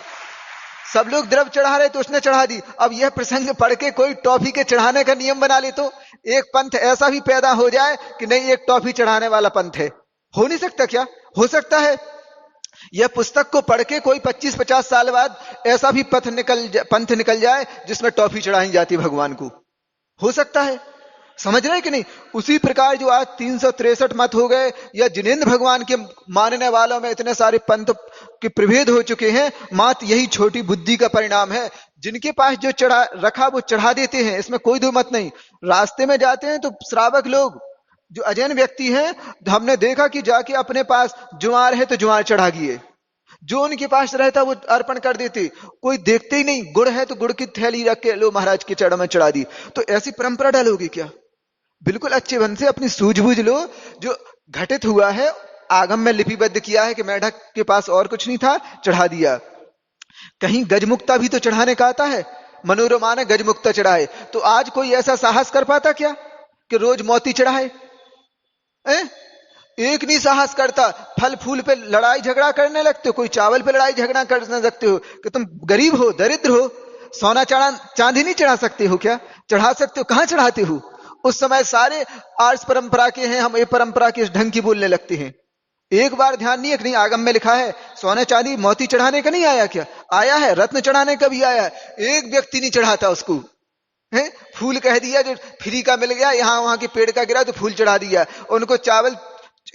सब लोग द्रव चढ़ा रहे तो उसने चढ़ा दी। अब यह प्रसंग पढ़ के कोई टॉफी के चढ़ाने का नियम बना ले तो एक पंथ ऐसा भी पैदा हो जाए कि नहीं एक टॉफी चढ़ाने वाला पंथ है। हो नहीं सकता क्या? हो सकता है। यह पुस्तक को पढ़ के कोई 25-50 साल बाद ऐसा भी पंथ निकल जाए जिसमें टॉफी चढ़ाई जाती भगवान को। हो सकता है। समझ रहे कि नहीं? उसी प्रकार जो आज 363 मत हो गए, या जिनेंद्र भगवान के मानने वालों में इतने सारे पंथ के प्रभेद हो चुके हैं, मात्र यही छोटी बुद्धि का परिणाम है। जिनके पास जो चढ़ा रखा वो चढ़ा देते हैं, इसमें कोई दो मत नहीं। रास्ते में जाते हैं तो श्रावक लोग जो अजैन व्यक्ति हैं, हमने देखा कि जाके अपने पास ज्वार है तो ज्वार चढ़ा दिए, जो उनके पास रहता वो अर्पण कर देते, कोई देखते ही नहीं। गुड़ है तो गुड़ की थैली रख के लो महाराज के चरण में चढ़ा दी। तो ऐसी परंपरा डालोगे क्या? बिल्कुल अच्छे ढंग से अपनी सूझबूझ लो। जो घटित हुआ है आगम में लिपिबद्ध किया है कि मेढक के पास और कुछ नहीं था, चढ़ा दिया। कहीं गजमुक्ता भी तो चढ़ाने का आता है, मनोरमा ने गजमुक्ता चढ़ाए, तो आज कोई ऐसा साहस कर पाता क्या कि रोज मोती चढ़ाए? एक नहीं साहस करता। फल फूल पे लड़ाई झगड़ा करने लगते हो, कोई चावल पे लड़ाई झगड़ा करने लगते हो कि तुम गरीब हो, दरिद्र हो, सोना चढ़ा चांदी नहीं चढ़ा सकते हो क्या? चढ़ा सकते हो, कहां चढ़ाते हो? उस समय सारे आर्ष परंपरा के हैं, हम ये परंपरा के इस ढंग की बोलने लगते हैं। एक बार ध्यान नहीं है कि नहीं आगम में लिखा है सोने चांदी मोती चढ़ाने का नहीं आया क्या? आया है, रत्न चढ़ाने का भी आया है। एक व्यक्ति नहीं चढ़ाता उसको। है फूल कह दिया, जो फ्री का मिल गया, यहां वहां के पेड़ का गिरा तो फूल चढ़ा दिया। उनको चावल,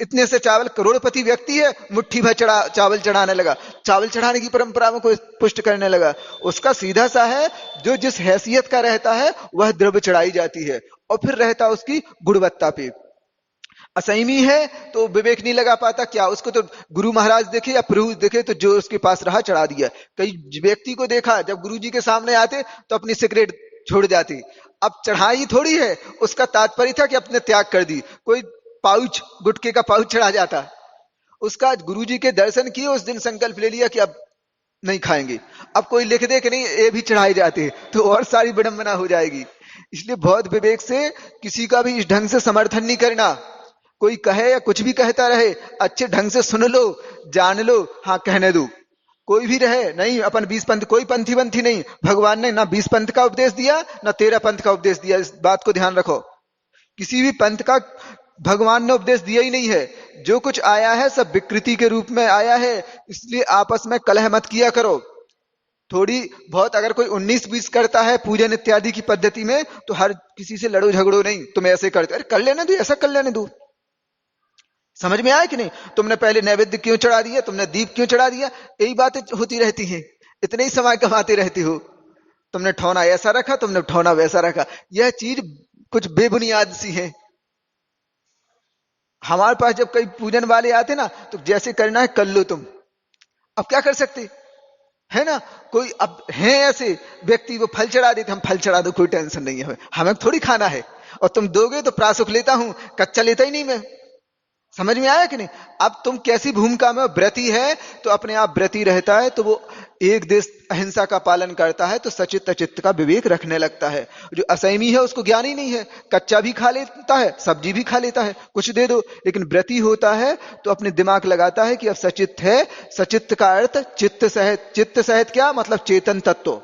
इतने से चावल, करोड़पति व्यक्ति है, मुट्ठी भर चावल चढ़ाने लगा, चावल चढ़ाने की परंपरा में कोई पुष्ट करने लगा। उसका सीधा सा है, जो जिस हैसियत का रहता है वह द्रव्य चढ़ाई जाती है, और फिर रहता उसकी गुणवत्ता पे। असैमी है तो विवेक नहीं लगा पाता क्या, उसको तो गुरु महाराज देखे या प्रभु देखे तो जो उसके पास रहा चढ़ा दिया। कई व्यक्ति को देखा जब गुरु जी के सामने आते तो अपनी सिगरेट छोड़ जाती। अब चढ़ाई थोड़ी है, उसका तात्पर्य था कि अपने त्याग कर दी। कोई पाउच, गुटके का पाउच चढ़ा जाता, उसका गुरुजी के दर्शन किए, उस दिन संकल्प ले लिया कि अब नहीं खाएंगे। अब कोई लिख दे कि नहीं ये भी चढ़ाए जाते हैं तो और सारी विडंबना हो जाएगी। इसलिए बहुत विवेक से किसी का भी इस ढंग से समर्थन नहीं करना। कोई कहे या कुछ भी कहता रहे, अच्छे ढंग से सुन लो, जान लो, हाँ कहने दो। कोई भी रहे, नहीं अपन 20 पंथ, कोई पंथी बंथी नहीं। भगवान ने ना 20 पंथ का उपदेश दिया ना 13 पंथ का उपदेश दिया। इस बात को ध्यान रखो। किसी भी पंथ का भगवान ने उपदेश दिया ही नहीं है। जो कुछ आया है सब विकृति के रूप में आया है। इसलिए आपस में कलह मत किया करो। थोड़ी बहुत अगर कोई 19-20 करता है पूजन इत्यादि की पद्धति में, तो हर किसी से लड़ो झगड़ो नहीं, तुम ऐसे करते, अरे कर लेने दो, ऐसा कर लेने दो। समझ में आया कि नहीं? तुमने पहले नैवेद्य क्यों चढ़ा दिया, तुमने दीप क्यों चढ़ा दिया, यही बातें होती रहती हैं। इतने ही समय कमाते रहती हो। तुमने ठौना ऐसा रखा, तुमने ठौना वैसा रखा। यह चीज कुछ बेबुनियाद सी है। हमारे पास जब कई पूजन वाले आते ना, तो जैसे करना है कर लो तुम। अब क्या कर सकते? है ना। कोई अब है ऐसे व्यक्ति, वो फल चढ़ा देते, हम फल चढ़ा दो कोई टेंशन नहीं है, हमें थोड़ी खाना है, और तुम दोगे तो प्रासुख लेता हूं, कच्चा लेता ही नहीं मैं। समझ में आया कि नहीं। अब तुम कैसी भूमिका में हो? व्रती है तो अपने आप व्रती रहता है, तो वो एक देश अहिंसा का पालन करता है, तो सचित अचित्त का विवेक रखने लगता है। जो असंयमी है उसको ज्ञान ही नहीं है, कच्चा भी खा लेता है, सब्जी भी खा लेता है, कुछ दे दो। लेकिन व्रती होता है तो अपने दिमाग लगाता है कि अब सचित है। सचित्त का अर्थ चित्त सहित, चित्त सहित क्या मतलब? चेतन तत्व।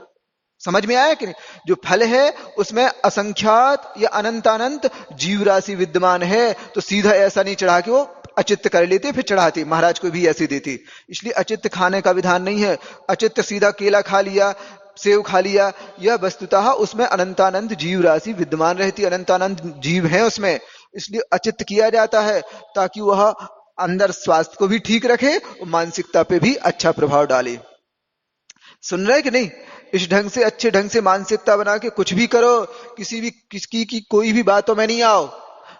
समझ में आया कि नहीं। जो फल है उसमें असंख्यात या अनंत अनंत जीव राशि विद्यमान है, तो सीधा ऐसा नहीं चढ़ा के वो अचित्त कर लेते फिर चढ़ाते, महाराज को भी ऐसे देते। इसलिए अचित्त खाने का विधान नहीं है। अचित्त सीधा केला खा लिया, सेव खा लिया, यह वस्तुतः उसमें अनंतानंत जीव राशि विद्यमान रहती, अनंतानंत जीव है उसमें, इसलिए अचित्त किया जाता है, ताकि वह अंदर स्वास्थ्य को भी ठीक रखे और मानसिकता पे भी अच्छा प्रभाव डाले। सुन रहे कि नहीं। इस ढंग से, अच्छे ढंग से मानसिकता बना के कुछ भी करो, किसी की कोई भी बातों में नहीं आओ।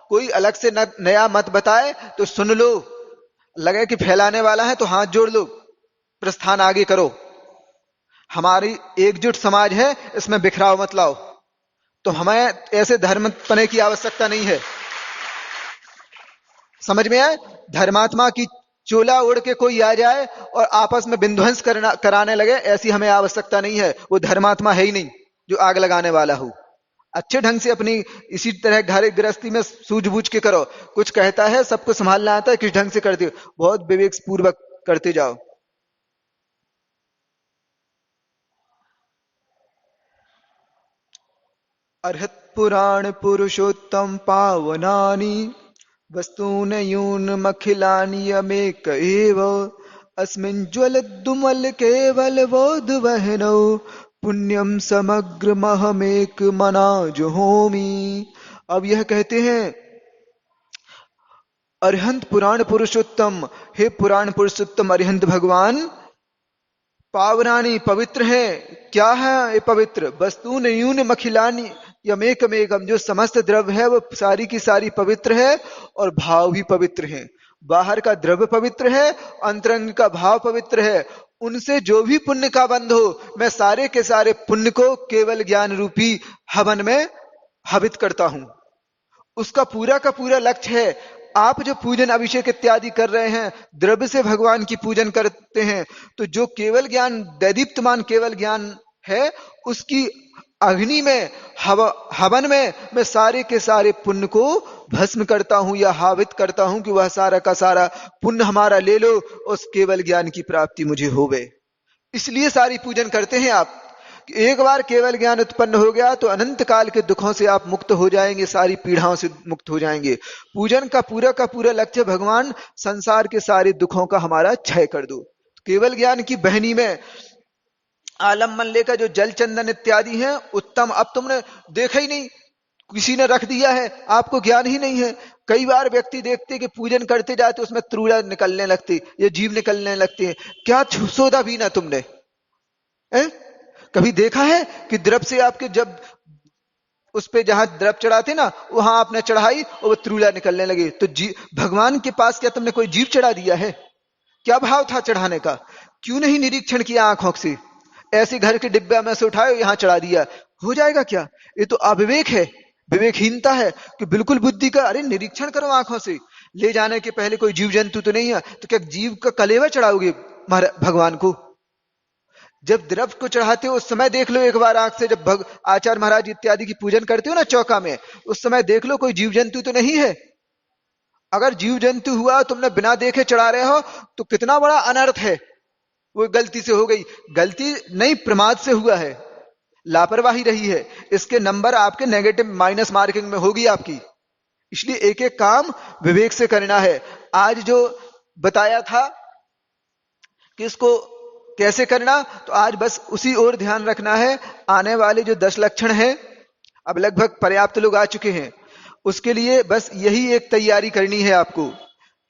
कोई अलग से नया मत बताए तो सुन लो, लगे कि फैलाने वाला है तो हाथ जोड़ लो, प्रस्थान आगे करो। हमारी एकजुट समाज है, इसमें बिखराव मत लाओ। तो हमें ऐसे धर्म पने की आवश्यकता नहीं है। समझ में आए। धर्मात्मा की चोला ओढ़ के कोई आ जाए और आपस में विध्वंस कराने लगे, ऐसी हमें आवश्यकता नहीं है। वो धर्मात्मा है ही नहीं जो आग लगाने वाला हो। अच्छे ढंग से अपनी इसी तरह घर गृहस्थी में सूझबूझ के करो। कुछ कहता है, सबको संभालना आता है, किस ढंग से करते हो, बहुत विवेक पूर्वक करते जाओ। अर्हत पुराण पुरुषोत्तम पावनानि वस्तून यूनमखिलानि यमेक एव अस्मिन् ज्वलद्दुमल केवल बोध वहनौ पुण्यम समग्र महमेक मना जुहोमी। अब यह कहते हैं, अरिहंत पुराण पुरुषोत्तम, हे पुराण पुरुषोत्तम अरिहंत भगवान, पावनानी पवित्र है। क्या है ये पवित्र? वस्तु न्यून मखिलानी यमेकमेकम, जो समस्त द्रव्य है वो सारी की सारी पवित्र है, और भाव भी पवित्र है। बाहर का द्रव्य पवित्र है, अंतरंग का भाव पवित्र है। उनसे जो भी पुण्य का बंध हो, मैं सारे के सारे पुण्य को केवल ज्ञान रूपी हवन में हवित करता हूं। उसका पूरा का पूरा लक्ष्य है। आप जो पूजन अभिषेक इत्यादि कर रहे हैं, द्रव्य से भगवान की पूजन करते हैं, तो जो केवल ज्ञान, दैदीप्तमान केवल ज्ञान है, उसकी अग्नि में, हवन में मैं सारे के सारे पुण्य को भस्म करता हूं या हावित करता हूं, कि वह सारा का सारा पुण्य हमारा ले लो, उस केवल ज्ञान की प्राप्ति मुझे होवे। इसलिए सारी पूजन करते हैं आप। एक बार केवल ज्ञान उत्पन्न हो गया तो अनंत काल के दुखों से आप मुक्त हो जाएंगे, सारी पीड़ाओं से मुक्त हो जाएंगे। पूजन का पूरा लक्ष्य भगवान संसार के सारे दुखों का हमारा क्षय कर दो। केवल ज्ञान की बहनी में आलम मल्ले का जो जल चंदन इत्यादि है उत्तम, अब तुमने देखा ही नहीं, किसी ने रख दिया है, आपको ज्ञान ही नहीं है। कई बार व्यक्ति देखते कि पूजन करते जाते उसमें त्रूड़ा निकलने लगती, ये जीव निकलने लगते हैं। क्या सोधा भी ना तुमने है? कभी देखा है कि द्रव से आपके, जब उस पे जहां द्रव चढ़ाते ना, वहां आपने चढ़ाई और वो त्रूला निकलने लगे, तो भगवान के पास क्या तुमने कोई जीव चढ़ा दिया है? क्या भाव था चढ़ाने का? क्यों नहीं निरीक्षण किया आंखों से? ऐसे घर के डिब्बे में से उठाए यहां चढ़ा दिया, हो जाएगा क्या? ये तो अविवेक है, विवेकहीनता है। कि बिल्कुल बुद्धि का, अरे निरीक्षण करो आंखों से। ले जाने के पहले कोई जीव जंतु तो नहीं है, तो क्या जीव का कलेवा चढ़ाओगे भगवान को? जब द्रव को चढ़ाते हो उस समय देख लो एक बार आंख से, जब आचार्य महाराज इत्यादि की पूजन करते हो ना चौका में, उस समय देख लो कोई जीव जंतु तो नहीं है। अगर जीव जंतु हुआ, तुमने बिना देखे चढ़ा रहे हो, तो कितना बड़ा अनर्थ है। वो गलती से हो गई, गलती नहीं, प्रमाद से हुआ है, लापरवाही रही है, इसके नंबर आपके नेगेटिव माइनस मार्किंग में होगी आपकी। इसलिए एक एक काम विवेक से करना है। आज जो बताया था कि इसको कैसे करना, तो आज बस उसी ओर ध्यान रखना है। आने वाले जो 10 लक्षण हैं, अब लगभग पर्याप्त लोग आ चुके हैं, उसके लिए बस यही एक तैयारी करनी है आपको,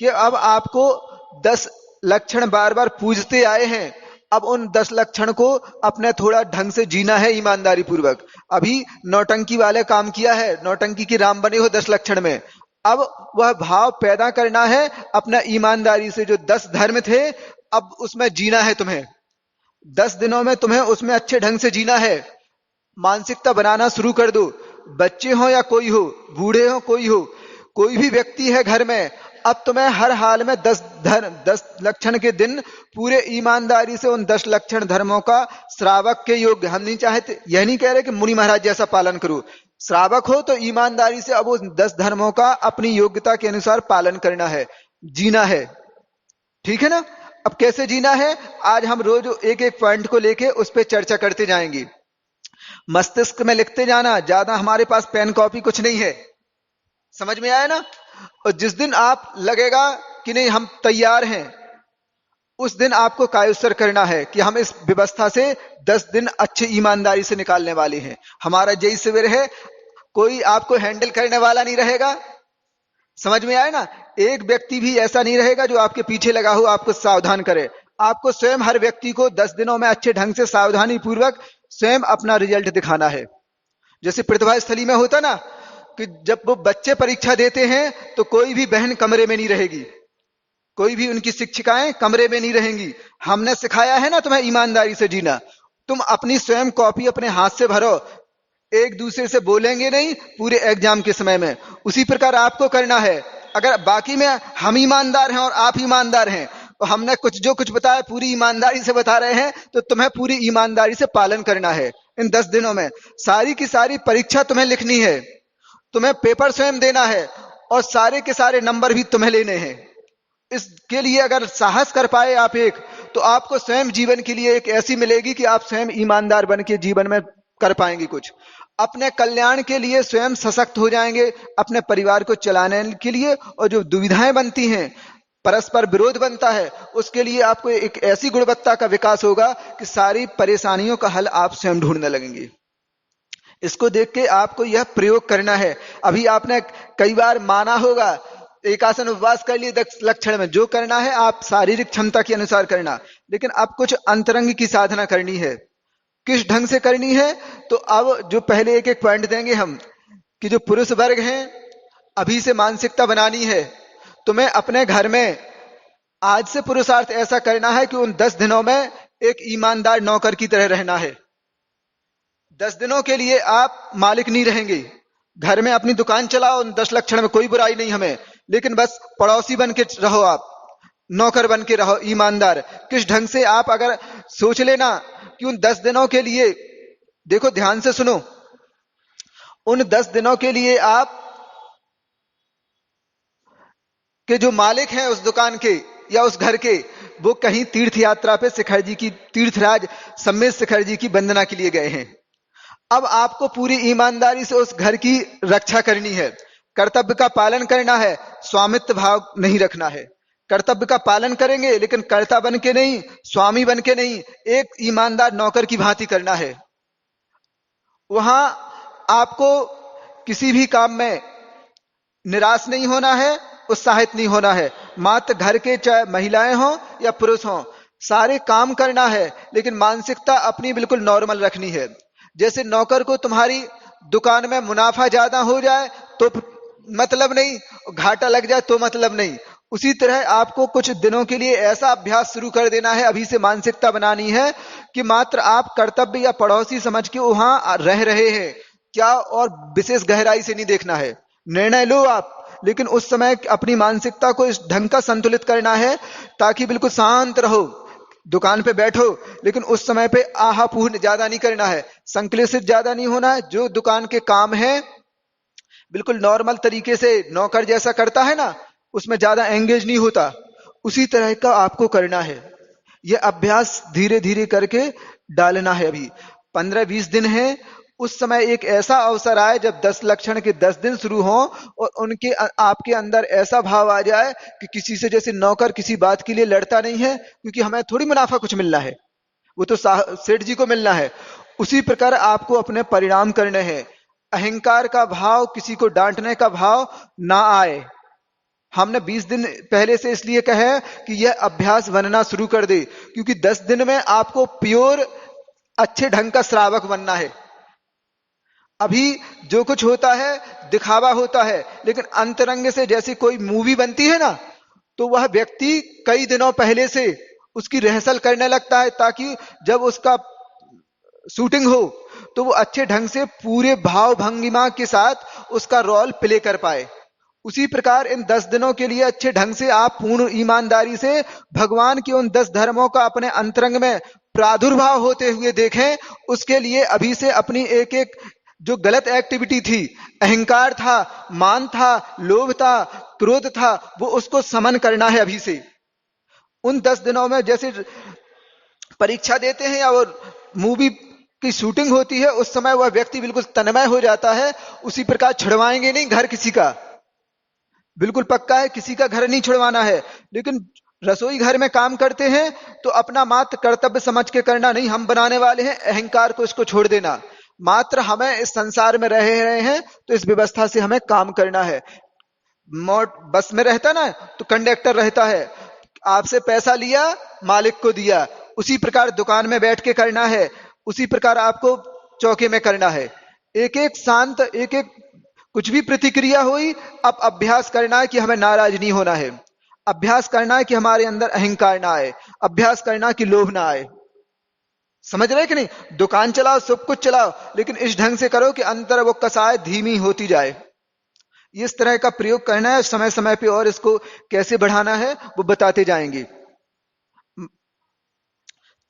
कि अब आपको 10 लक्षण बार बार पूजते आए हैं, अब उन 10 लक्षण को अपने थोड़ा ढंग से जीना है, ईमानदारी पूर्वक। अभी नौटंकी वाले काम किया है, नौटंकी की राम बने हो 10 लक्षण में। अब वह भाव पैदा करना है अपना ईमानदारी से, जो 10 धर्म थे, अब उसमें जीना है तुम्हें। 10 दिनों में तुम्हें उसमें अच्छे ढंग से जीना है। मानसिकता बनाना शुरू कर दो। बच्चे हो या कोई हो, बूढ़े हो कोई हो, कोई भी व्यक्ति है घर में, अब तुम्हें हर हाल में 10 लक्षण के दिन पूरे ईमानदारी से उन 10 लक्षण धर्मों का श्रावक के योग्य, हम नहीं चाहते, यह नहीं कह रहे कि मुनि महाराज जैसा पालन करो, श्रावक हो तो ईमानदारी से अब उन 10 धर्मों का अपनी योग्यता के अनुसार पालन करना है, जीना है। ठीक है ना? अब कैसे जीना है, आज हम रोज एक एक पॉइंट को लेके उस पर चर्चा करते जाएंगे। मस्तिष्क में लिखते जाना, ज्यादा हमारे पास पेन कॉपी कुछ नहीं है, समझ में आया ना? और जिस दिन आप लगेगा कि नहीं हम तैयार हैं, उस दिन आपको कायोत्सर करना है कि हम इस व्यवस्था से 10 दिन अच्छे ईमानदारी से निकालने वाले हैं। हमारा जय शिविर है, कोई आपको हैंडल करने वाला नहीं रहेगा, समझ में आया ना? एक व्यक्ति भी ऐसा नहीं रहेगा जो आपके पीछे लगा हो आपको सावधान करे। आपको स्वयं हर व्यक्ति को 10 दिनों में अच्छे ढंग से सावधानी पूर्वक स्वयं अपना रिजल्ट दिखाना है। जैसे प्रतिभा स्थली में होता ना कि जब वो बच्चे परीक्षा देते हैं तो कोई भी बहन कमरे में नहीं रहेगी, कोई भी उनकी शिक्षिकाएं कमरे में नहीं रहेंगी। हमने सिखाया है ना तुम्हें ईमानदारी से जीना। तुम अपनी स्वयं कॉपी अपने हाथ से भरो, एक दूसरे से बोलेंगे नहीं पूरे एग्जाम के समय में। उसी प्रकार आपको करना है। अगर बाकी में हम ईमानदार हैं और आप ईमानदार हैं, तो हमने जो कुछ बताया पूरी ईमानदारी से बता रहे हैं, तो तुम्हें पूरी ईमानदारी से पालन करना है। इन 10 दिनों में सारी की सारी परीक्षा तुम्हें लिखनी है, तुम्हें पेपर स्वयं देना है और सारे के सारे नंबर भी तुम्हें लेने हैं। इसके लिए अगर साहस कर पाए आप एक, तो आपको स्वयं जीवन के लिए एक ऐसी मिलेगी कि आप स्वयं ईमानदार बन के जीवन में कर पाएंगे कुछ। अपने कल्याण के लिए स्वयं सशक्त हो जाएंगे, अपने परिवार को चलाने के लिए। और जो दुविधाएं बनती हैं, परस्पर विरोध बनता है, उसके लिए आपको एक ऐसी गुणवत्ता का विकास होगा कि सारी परेशानियों का हल आप स्वयं ढूंढने लगेंगे। इसको देख के आपको यह प्रयोग करना है। अभी आपने कई बार माना होगा, एक आसन उपवास कर लिए 10 लक्षण में, जो करना है आप शारीरिक क्षमता के अनुसार करना, लेकिन अब कुछ अंतरंग की साधना करनी है। किस ढंग से करनी है, तो अब जो पहले एक एक पॉइंट देंगे हम कि जो पुरुष वर्ग हैं, अभी से मानसिकता बनानी है। तुम्हें अपने घर में आज से पुरुषार्थ ऐसा करना है कि उन 10 दिनों में एक ईमानदार नौकर की तरह रहना है। 10 दिनों के लिए आप मालिक नहीं रहेंगे, घर में अपनी दुकान चलाओ, उन 10 लक्षण में कोई बुराई नहीं हमें, लेकिन बस पड़ोसी बन के रहो, आप नौकर बन के रहो, ईमानदार। किस ढंग से आप अगर सोच लेना कि उन 10 दिनों के लिए, देखो ध्यान से सुनो, उन 10 दिनों के लिए आप के जो मालिक हैं उस दुकान के या उस घर के, वो कहीं तीर्थ यात्रा पे शिखर जी की, तीर्थराज सम्मेद शिखर जी की वंदना के लिए गए हैं। अब आपको पूरी ईमानदारी से उस घर की रक्षा करनी है, कर्तव्य का पालन करना है, स्वामित्व भाव नहीं रखना है। कर्तव्य का पालन करेंगे लेकिन कर्ता बन के नहीं, स्वामी बन के नहीं, एक ईमानदार नौकर की भांति करना है। वहां आपको किसी भी काम में निराश नहीं होना है, उत्साहित नहीं होना है। मात्र घर के चाहे महिलाएं हों या पुरुष हों, सारे काम करना है, लेकिन मानसिकता अपनी बिल्कुल नॉर्मल रखनी है। जैसे नौकर को तुम्हारी दुकान में मुनाफा ज्यादा हो जाए तो मतलब नहीं, घाटा लग जाए तो मतलब नहीं, उसी तरह आपको कुछ दिनों के लिए ऐसा अभ्यास शुरू कर देना है, अभी से मानसिकता बनानी है कि मात्र आप कर्तव्य या पड़ोसी समझ के वहां रह रहे हैं क्या, और विशेष गहराई से नहीं देखना है। निर्णय लो आप, लेकिन उस समय अपनी मानसिकता को इस ढंग का संतुलित करना है ताकि बिल्कुल शांत रहो। दुकान पे बैठो, लेकिन उस समय पे आहापूर्ण ज्यादा नहीं करना है, संक्लेशित ज्यादा नहीं होना है। जो दुकान के काम है बिल्कुल नॉर्मल तरीके से नौकर जैसा करता है ना, उसमें ज्यादा एंगेज नहीं होता, उसी तरह का आपको करना है। यह अभ्यास धीरे धीरे करके डालना है। अभी 15-20 दिन है, उस समय एक ऐसा अवसर आए जब 10 लक्षण के 10 दिन शुरू हों और उनके आपके अंदर ऐसा भाव आ जाए कि किसी से जैसे नौकर किसी बात के लिए लड़ता नहीं है, क्योंकि हमें थोड़ी मुनाफा कुछ मिलना है, वो तो सेठ जी को मिलना है। उसी प्रकार आपको अपने परिणाम करने हैं। अहंकार का भाव, किसी को डांटने का भाव ना आए। हमने 20 दिन पहले से इसलिए कहा है कि यह अभ्यास बनना शुरू कर दे, क्योंकि 10 दिन में आपको प्योर अच्छे ढंग का श्रावक बनना है। अभी जो कुछ होता है दिखावा होता है, लेकिन अंतरंग से जैसी कोई मूवी बनती है ना, तो वह व्यक्ति कई दिनों पहले से उसकी रिहर्सल करने लगता है, ताकि जब उसका शूटिंग हो तो वो अच्छे ढंग से पूरे भाव भंगिमा के साथ उसका रोल प्ले कर पाए। उसी प्रकार इन 10 दिनों के लिए अच्छे ढंग से आप पूर्ण ईमानदारी से भगवान के उन 10 धर्मों का अपने अंतरंग में प्रादुर्भाव होते हुए देखें। उसके लिए अभी से अपनी एक एक जो गलत एक्टिविटी थी, अहंकार था, मान था, लोभ था, क्रोध था, वो उसको समन करना है अभी से। उन 10 दिनों में जैसे परीक्षा देते हैं या और मूवी की शूटिंग होती है, उस समय वह व्यक्ति बिल्कुल तन्मय हो जाता है, उसी प्रकार छुड़वाएंगे नहीं घर किसी का, बिल्कुल पक्का है किसी का घर नहीं छुड़वाना है। लेकिन रसोई घर में काम करते हैं तो अपना मात्र कर्तव्य समझ के करना नहीं, हम बनाने वाले हैं, अहंकार को इसको छोड़ देना। मात्र हमें इस संसार में रह रहे हैं तो इस व्यवस्था से हमें काम करना है। बस में रहता ना तो कंडक्टर रहता है, आपसे पैसा लिया मालिक को दिया, उसी प्रकार दुकान में बैठ के करना है, उसी प्रकार आपको चौके में करना है। एक एक शांत, एक एक कुछ भी प्रतिक्रिया हुई, अब अभ्यास करना है कि हमें नाराज नहीं होना है, अभ्यास करना है कि हमारे अंदर अहंकार ना आए, अभ्यास करना कि लोभ ना आए। समझ रहे कि नहीं? दुकान चलाओ, सब कुछ चलाओ, लेकिन इस ढंग से करो कि अंतर वो कसाय धीमी होती जाए। इस तरह का प्रयोग करना है समय समय पे, और इसको कैसे बढ़ाना है वो बताते जाएंगे।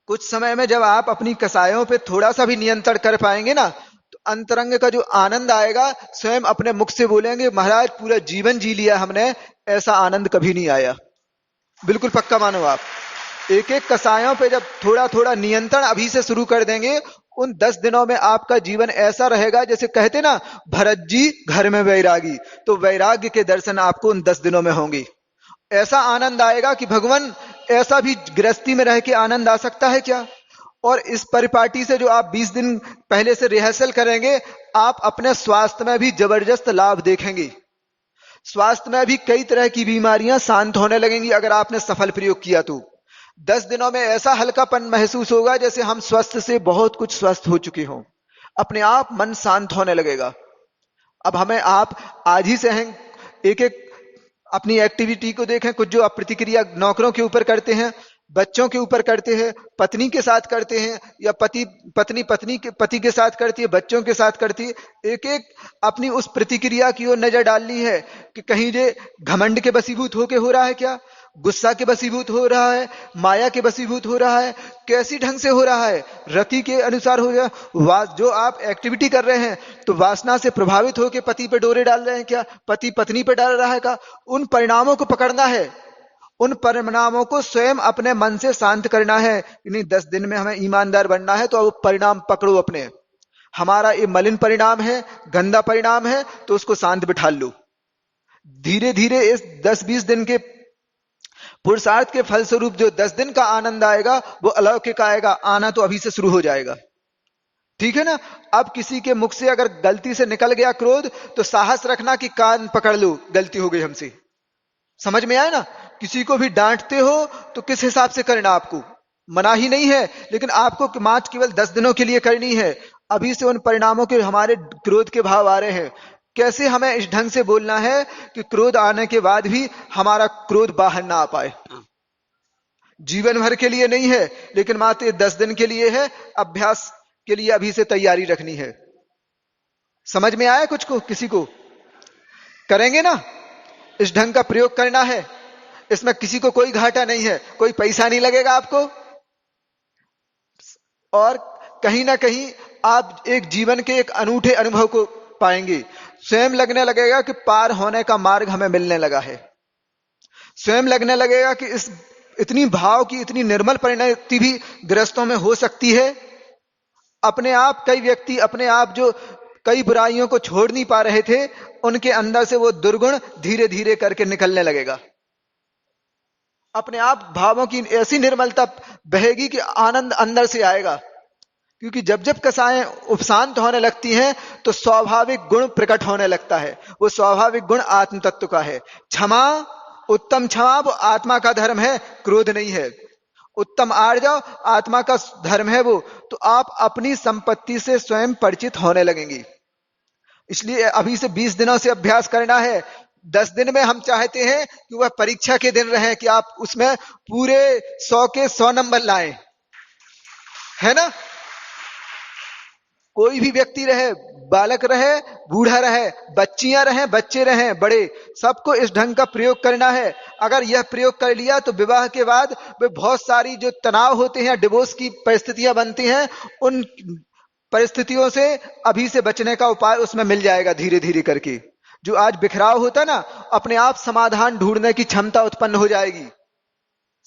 कुछ समय में जब आप अपनी कसायों पे थोड़ा सा भी नियंत्रण कर पाएंगे ना, तो अंतरंग का जो आनंद आएगा, स्वयं अपने मुख से बोलेंगे महाराज पूरा जीवन जी लिया हमने, ऐसा आनंद कभी नहीं आया। बिल्कुल पक्का मानो आप। एक एक कसायों पे जब थोड़ा थोड़ा नियंत्रण अभी से शुरू कर देंगे, उन 10 दिनों में आपका जीवन ऐसा रहेगा, जैसे कहते ना भरत जी घर में वैरागी, तो वैराग्य के दर्शन आपको उन 10 दिनों में होंगे। ऐसा आनंद आएगा कि भगवान, ऐसा भी गृहस्थी में रह के आनंद आ सकता है क्या? और इस परिपाटी से जो आप 20 दिन पहले से रिहर्सल करेंगे, आप अपने स्वास्थ्य में भी जबरदस्त लाभ देखेंगे। स्वास्थ्य में भी कई तरह की बीमारियां शांत होने लगेंगी अगर आपने सफल प्रयोग किया तो। 10 दिनों में ऐसा हल्कापन महसूस होगा जैसे हम स्वस्थ से बहुत कुछ स्वस्थ हो चुके हों। अपने आप मन शांत होने लगेगा। अब हमें आप आज ही से हैं, एक एक अपनी एक्टिविटी को देखें। कुछ जो आप प्रतिक्रिया नौकरों के ऊपर करते हैं, बच्चों के ऊपर करते हैं, पत्नी के साथ करते हैं, या पत्नी के पति के साथ करती है, बच्चों के साथ करती है, एक एक अपनी उस प्रतिक्रिया की ओर नजर डालनी है कि कहीं ये घमंड के बसीभूत होके हो रहा है क्या, गुस्सा के बसीभूत हो रहा है, माया के बसीभूत हो रहा है, कैसी ढंग से हो रहा है, रति के अनुसार हो रहा है। जो आप एक्टिविटी कर रहे हैं तो वासना से प्रभावित होकर पति पे डोरे डाल रहे हैं क्या, पति पत्नी पे डाल रहा है क्या? उन परिणामों को पकड़ना है, उन परिणामों को स्वयं अपने मन से शांत करना है। इन्हीं 10 दिन में हमें ईमानदार बनना है, तो अब परिणाम पकड़ो अपने। हमारा ये मलिन परिणाम है, गंदा परिणाम है, तो उसको शांत बिठा लो। धीरे धीरे इस 10-20 दिन के पुरुषार्थ के फलस्वरूप जो 10 दिन का आनंद आएगा वो अलौकिक आएगा, आना तो अभी से शुरू हो जाएगा। ठीक है ना? अब किसी के मुख से अगर गलती से निकल गया क्रोध, तो साहस रखना कि कान पकड़ लो, गलती हो गई हमसे। समझ में आया ना? किसी को भी डांटते हो तो किस हिसाब से करना, आपको मना ही नहीं है, लेकिन आपको मात्र केवल 10 दिनों के लिए करनी है। अभी से उन परिणामों के हमारे क्रोध के भाव आ रहे हैं, कैसे हमें इस ढंग से बोलना है कि क्रोध आने के बाद भी हमारा क्रोध बाहर ना आ पाए। जीवन भर के लिए नहीं है, लेकिन मात्र 10 दिन के लिए है। अभ्यास के लिए अभी से तैयारी रखनी है। समझ में आया कुछ को? किसी को? करेंगे ना? इस ढंग का प्रयोग करना है। इसमें किसी को कोई घाटा नहीं है, कोई पैसा नहीं लगेगा आपको, और कहीं ना कहीं आप एक जीवन के एक अनूठे अनुभव को पाएंगे। स्वयं लगने लगेगा कि पार होने का मार्ग हमें मिलने लगा है। स्वयं लगने लगेगा कि इस इतनी भाव की, इतनी निर्मल परिणति भी गृहस्थों में हो सकती है। अपने आप कई व्यक्ति अपने आप जो कई बुराइयों को छोड़ नहीं पा रहे थे, उनके अंदर से वो दुर्गुण धीरे धीरे करके निकलने लगेगा। अपने आप भावों की ऐसी निर्मलता बहेगी कि आनंद अंदर से आएगा। क्योंकि जब जब कसाएं उपशांत होने लगती हैं तो स्वाभाविक गुण प्रकट होने लगता है। वो स्वाभाविक गुण आत्म तत्व का है। क्षमा, उत्तम क्षमा वो आत्मा का धर्म है, क्रोध नहीं है। उत्तम आर्जव आत्मा का धर्म है वो। तो आप अपनी संपत्ति से स्वयं परिचित होने लगेंगे। इसलिए अभी से 20 दिनों से अभ्यास करना है। 10 दिन में हम चाहते हैं कि वह परीक्षा के दिन रहे, कि आप उसमें पूरे 100 के 100 नंबर लाएं, है ना। कोई भी व्यक्ति रहे, बालक रहे, बूढ़ा रहे, बच्चियां रहे, बच्चे रहे, बड़े, सबको इस ढंग का प्रयोग करना है। अगर यह प्रयोग कर लिया तो विवाह के बाद वे बहुत सारी जो तनाव होते हैं, डिवोर्स की परिस्थितियां बनती हैं, उन परिस्थितियों से अभी से बचने का उपाय उसमें मिल जाएगा धीरे धीरे करके। जो आज बिखराव होता ना, अपने आप समाधान ढूंढने की क्षमता उत्पन्न हो जाएगी।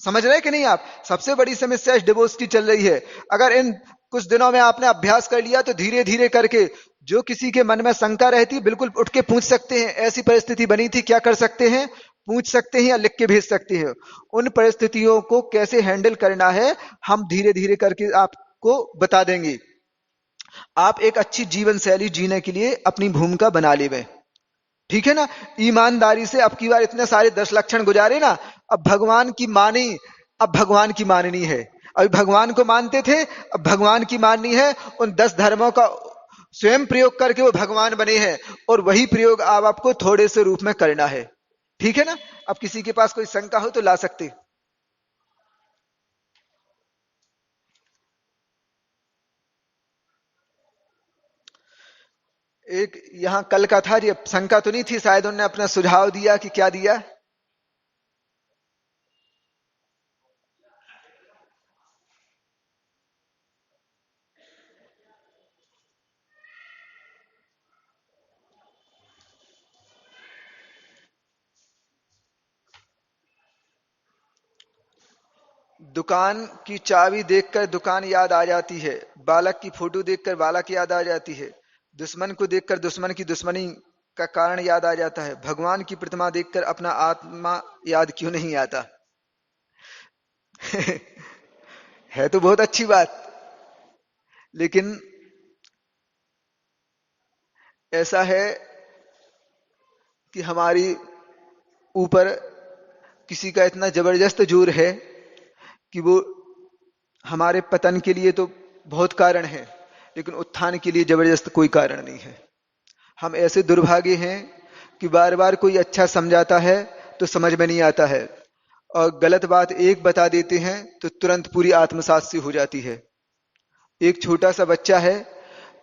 समझ रहे कि नहीं आप? सबसे बड़ी समस्या इस डिवोर्स की चल रही है। अगर इन कुछ दिनों में आपने अभ्यास कर लिया तो धीरे धीरे करके जो किसी के मन में शंका रहती, बिल्कुल उठ के पूछ सकते हैं, ऐसी परिस्थिति बनी थी, क्या कर सकते हैं, पूछ सकते हैं या लिख के भेज सकते हैं। उन परिस्थितियों को कैसे हैंडल करना है हम धीरे धीरे करके आपको बता देंगे। आप एक अच्छी जीवन शैली जीने के लिए अपनी भूमिका बना लेवे, ठीक है ना। ईमानदारी से अब की बार इतने सारे 10 लक्षण गुजारे ना, अब भगवान की मानी, अब भगवान की माननी है। अभी भगवान को मानते थे, अब भगवान की माननी है। उन 10 धर्मों का स्वयं प्रयोग करके वो भगवान बने हैं, और वही प्रयोग अब आपको थोड़े से रूप में करना है, ठीक है ना। अब किसी के पास कोई शंका हो तो ला सकते। एक यहां कल का था, ये शंका तो नहीं थी, शायद उन्होंने अपना सुझाव दिया कि क्या दिया। दुकान की चाबी देखकर दुकान याद आ जाती है, बालक की फोटो देखकर बालक याद आ जाती है, दुश्मन को देखकर दुश्मन की दुश्मनी का कारण याद आ जाता है, भगवान की प्रतिमा देखकर अपना आत्मा याद क्यों नहीं आता। है तो बहुत अच्छी बात, लेकिन ऐसा है कि हमारी ऊपर किसी का इतना जबरदस्त जोर है कि वो हमारे पतन के लिए तो बहुत कारण है, लेकिन उत्थान के लिए जबरदस्त कोई कारण नहीं है। हम ऐसे दुर्भागे हैं कि बार बार कोई अच्छा समझाता है तो समझ में नहीं आता है, और गलत बात एक बता देते हैं तो तुरंत पूरी आत्मसात से हो जाती है। एक छोटा सा बच्चा है,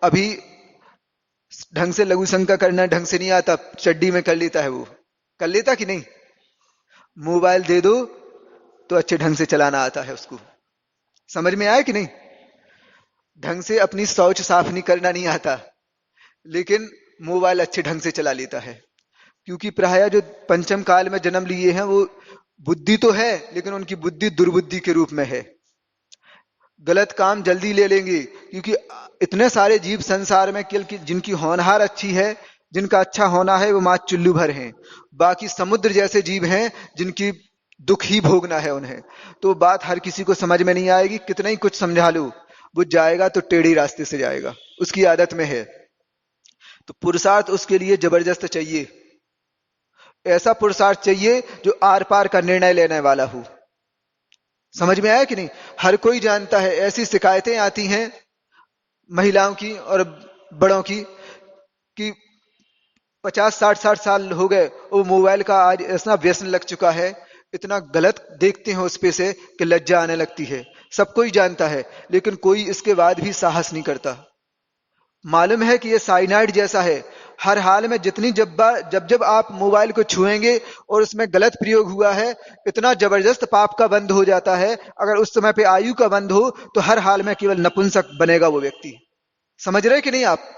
अभी ढंग से लघु शंका करना ढंग से नहीं आता, चड्डी में कर लेता है, वो कर लेता कि नहीं। मोबाइल दे दो तो अच्छे ढंग से चलाना आता है उसको, समझ में आया कि नहीं। ढंग से अपनी शौच साफ नहीं करना नहीं आता, लेकिन मोबाइल अच्छे ढंग से चला लेता है। क्योंकि प्राय जो पंचम काल में जन्म लिए हैं वो बुद्धि तो है, लेकिन उनकी बुद्धि दुर्बुद्धि के रूप में है। गलत काम जल्दी ले लेंगे, क्योंकि इतने सारे जीव संसार में केवल जिनकी होनहार अच्छी है, जिनका अच्छा होना है, वो मात्र चुल्लू भर हैं। बाकी समुद्र जैसे जीव हैं जिनकी दुख ही भोगना है उन्हें। तो बात हर किसी को समझ में नहीं आएगी, कितना ही कुछ समझा लो, वो जाएगा तो टेढ़ी रास्ते से जाएगा, उसकी आदत में है। तो पुरुषार्थ उसके लिए जबरदस्त चाहिए, ऐसा पुरुषार्थ चाहिए जो आर पार का निर्णय लेने वाला हो। समझ में आया कि नहीं। हर कोई जानता है, ऐसी शिकायतें आती हैं महिलाओं की और बड़ों की कि 50 60 60 साल हो गए, वो मोबाइल का आज ऐसा व्यसन लग चुका है, इतना गलत देखते हैं उस पे से कि लज्जा आने लगती है। सब कोई जानता है, लेकिन कोई इसके बाद भी साहस नहीं करता। मालूम है कि ये साइनाइड जैसा है, हर हाल में जितनी जब जब आप मोबाइल को छुएंगे और उसमें गलत प्रयोग हुआ है, इतना जबरदस्त पाप का बंध हो जाता है। अगर उस समय पे आयु का बंध हो तो हर हाल में केवल नपुंसक बनेगा वो व्यक्ति। समझ रहे कि नहीं आप।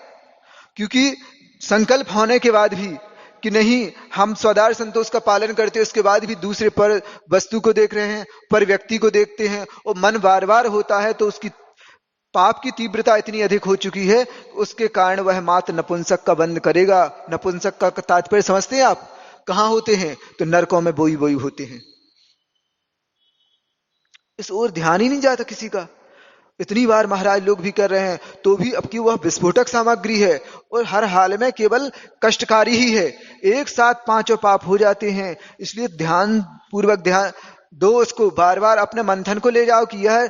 क्योंकि संकल्प होने के बाद भी कि नहीं हम स्वदार संतोष का पालन करते हैं, उसके बाद भी दूसरे पर वस्तु को देख रहे हैं, पर व्यक्ति को देखते हैं, और मन बार बार होता है, तो उसकी पाप की तीव्रता इतनी अधिक हो चुकी है, उसके कारण वह मात्र नपुंसक का बंद करेगा। नपुंसक का तात्पर्य समझते हैं आप, कहां होते हैं, तो नरकों में बोई बोई होते हैं। इस ओर ध्यान ही नहीं जाता किसी का। इतनी बार महाराज लोग भी कर रहे हैं, तो भी अब की वह विस्फोटक सामग्री है, और हर हाल में केवल कष्टकारी ही है। एक साथ पांचों पाप हो जाते हैं। इसलिए ध्यान पूर्वक ध्यान दो, उसको बार बार अपने मंथन को ले जाओ कि यह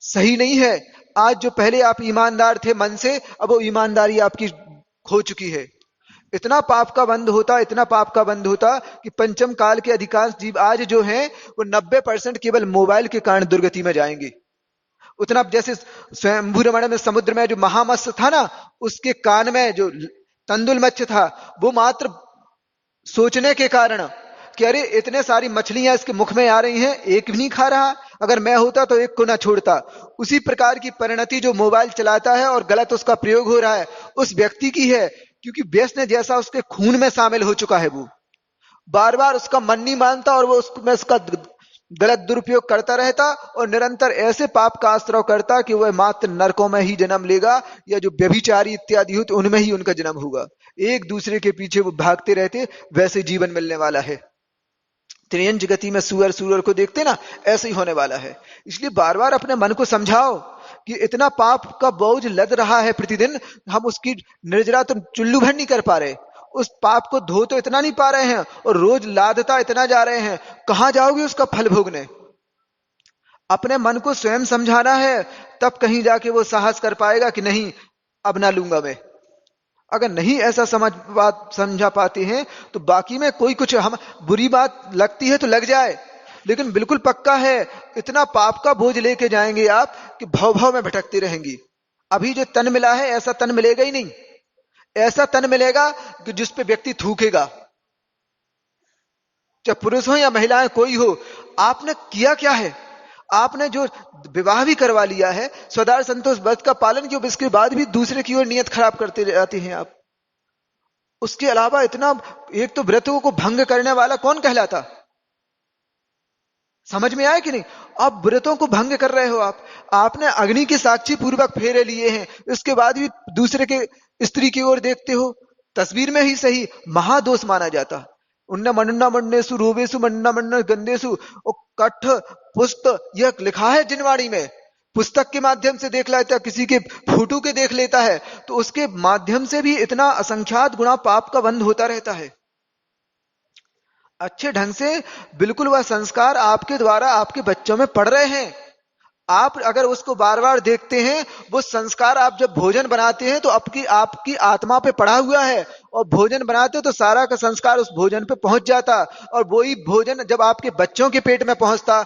सही नहीं है। आज जो पहले आप ईमानदार थे मन से, अब वो ईमानदारी आपकी खो चुकी है। इतना पाप का बंध होता, इतना पाप का बंध होता कि पंचम काल के अधिकांश जीव आज जो हैं वो 90% केवल मोबाइल के कारण दुर्गति में जाएंगे। उतना जैसे स्वयंभू रमण में समुद्र में जो महामत्स्य था ना, उसके कान में जो तंदुल मत्स्य था, वो मात्र सोचने के कारण कि अरे इतने सारी मछलियां इसके मुख में आ रही हैं, एक भी नहीं खा रहा, अगर मैं होता तो एक को ना छोड़ता। उसी प्रकार की परिणति जो मोबाइल चलाता है और गलत उसका प्रयोग हो रहा है, उस व्यक्ति की है, क्योंकि व्यसन जैसा उसके खून में शामिल हो चुका है। वो बार बार उसका मन नहीं मानता और वो उसमें उसका गलत दुरुपयोग करता रहता और निरंतर ऐसे पाप का आश्रय करता कि वह मात्र नरकों में ही जन्म लेगा, या जो व्यभिचारी इत्यादि होते उनमें ही उनका जन्म होगा। एक दूसरे के पीछे वो भागते रहते, वैसे जीवन मिलने वाला है। त्रियंज गति में सुअर सुअर को देखते ना, ऐसे ही होने वाला है। इसलिए बार बार अपने मन को समझाओ कि इतना पाप का बोझ लद रहा है प्रतिदिन, हम उसकी निर्जरा तो चुल्लू भर नहीं कर पा रहे, उस पाप को धो तो इतना नहीं पा रहे हैं, और रोज लादता इतना जा रहे हैं, कहां जाओगे उसका फल भोगने? अपने मन को स्वयं समझाना है, तब कहीं जाके वो साहस कर पाएगा कि नहीं, अब ना लूंगा मैं। अगर नहीं ऐसा समझा पाते हैं तो बाकी में कोई कुछ हम बुरी बात लगती है तो लग जाए, लेकिन बिल्कुल पक्का है इतना पाप का बोझ लेके जाएंगे आप कि भव भव में भटकती रहेंगी। अभी जो तन मिला है ऐसा तन मिलेगा ही नहीं। ऐसा तन मिलेगा कि जिस पे व्यक्ति थूकेगा, चाहे पुरुष हो या महिलाएं कोई हो। आपने किया क्या है? आपने जो विवाह भी करवा लिया है, स्वदार संतोष व्रत का पालन किया, इसके बाद भी दूसरे की ओर नियत खराब करते जाते हैं आप। उसके अलावा इतना, एक तो व्रतों को भंग करने वाला कौन कहलाता? समझ में आया कि नहीं? आप व्रतों को भंग कर रहे हो। आपने अग्नि के साक्षी पूर्वक फेरे लिए हैं, इसके बाद भी दूसरे के स्त्री की ओर देखते हो। तस्वीर में ही सही महादोष माना जाता। उन्न मन्ना मन्नेसु रूबेसु मन्ना मन्ना गंदेसु, और कठ पुस्त यह लिखा है जिनवाणी में। पुस्तक के माध्यम से देख लेता है, किसी के फोटो के देख लेता है, तो उसके माध्यम से भी इतना असंख्यात गुना पाप का बंध होता रहता है। अच्छे ढंग से बिल्कुल वह संस्कार आपके द्वारा आपके बच्चों में पड़ रहे हैं। आप अगर उसको बार बार देखते हैं, वो संस्कार आप जब भोजन बनाते हैं तो आपकी आपकी आत्मा पे पड़ा हुआ है, और भोजन बनाते हो तो सारा का संस्कार उस भोजन पे पहुंच जाता, और वही भोजन जब आपके बच्चों के पेट में पहुंचता,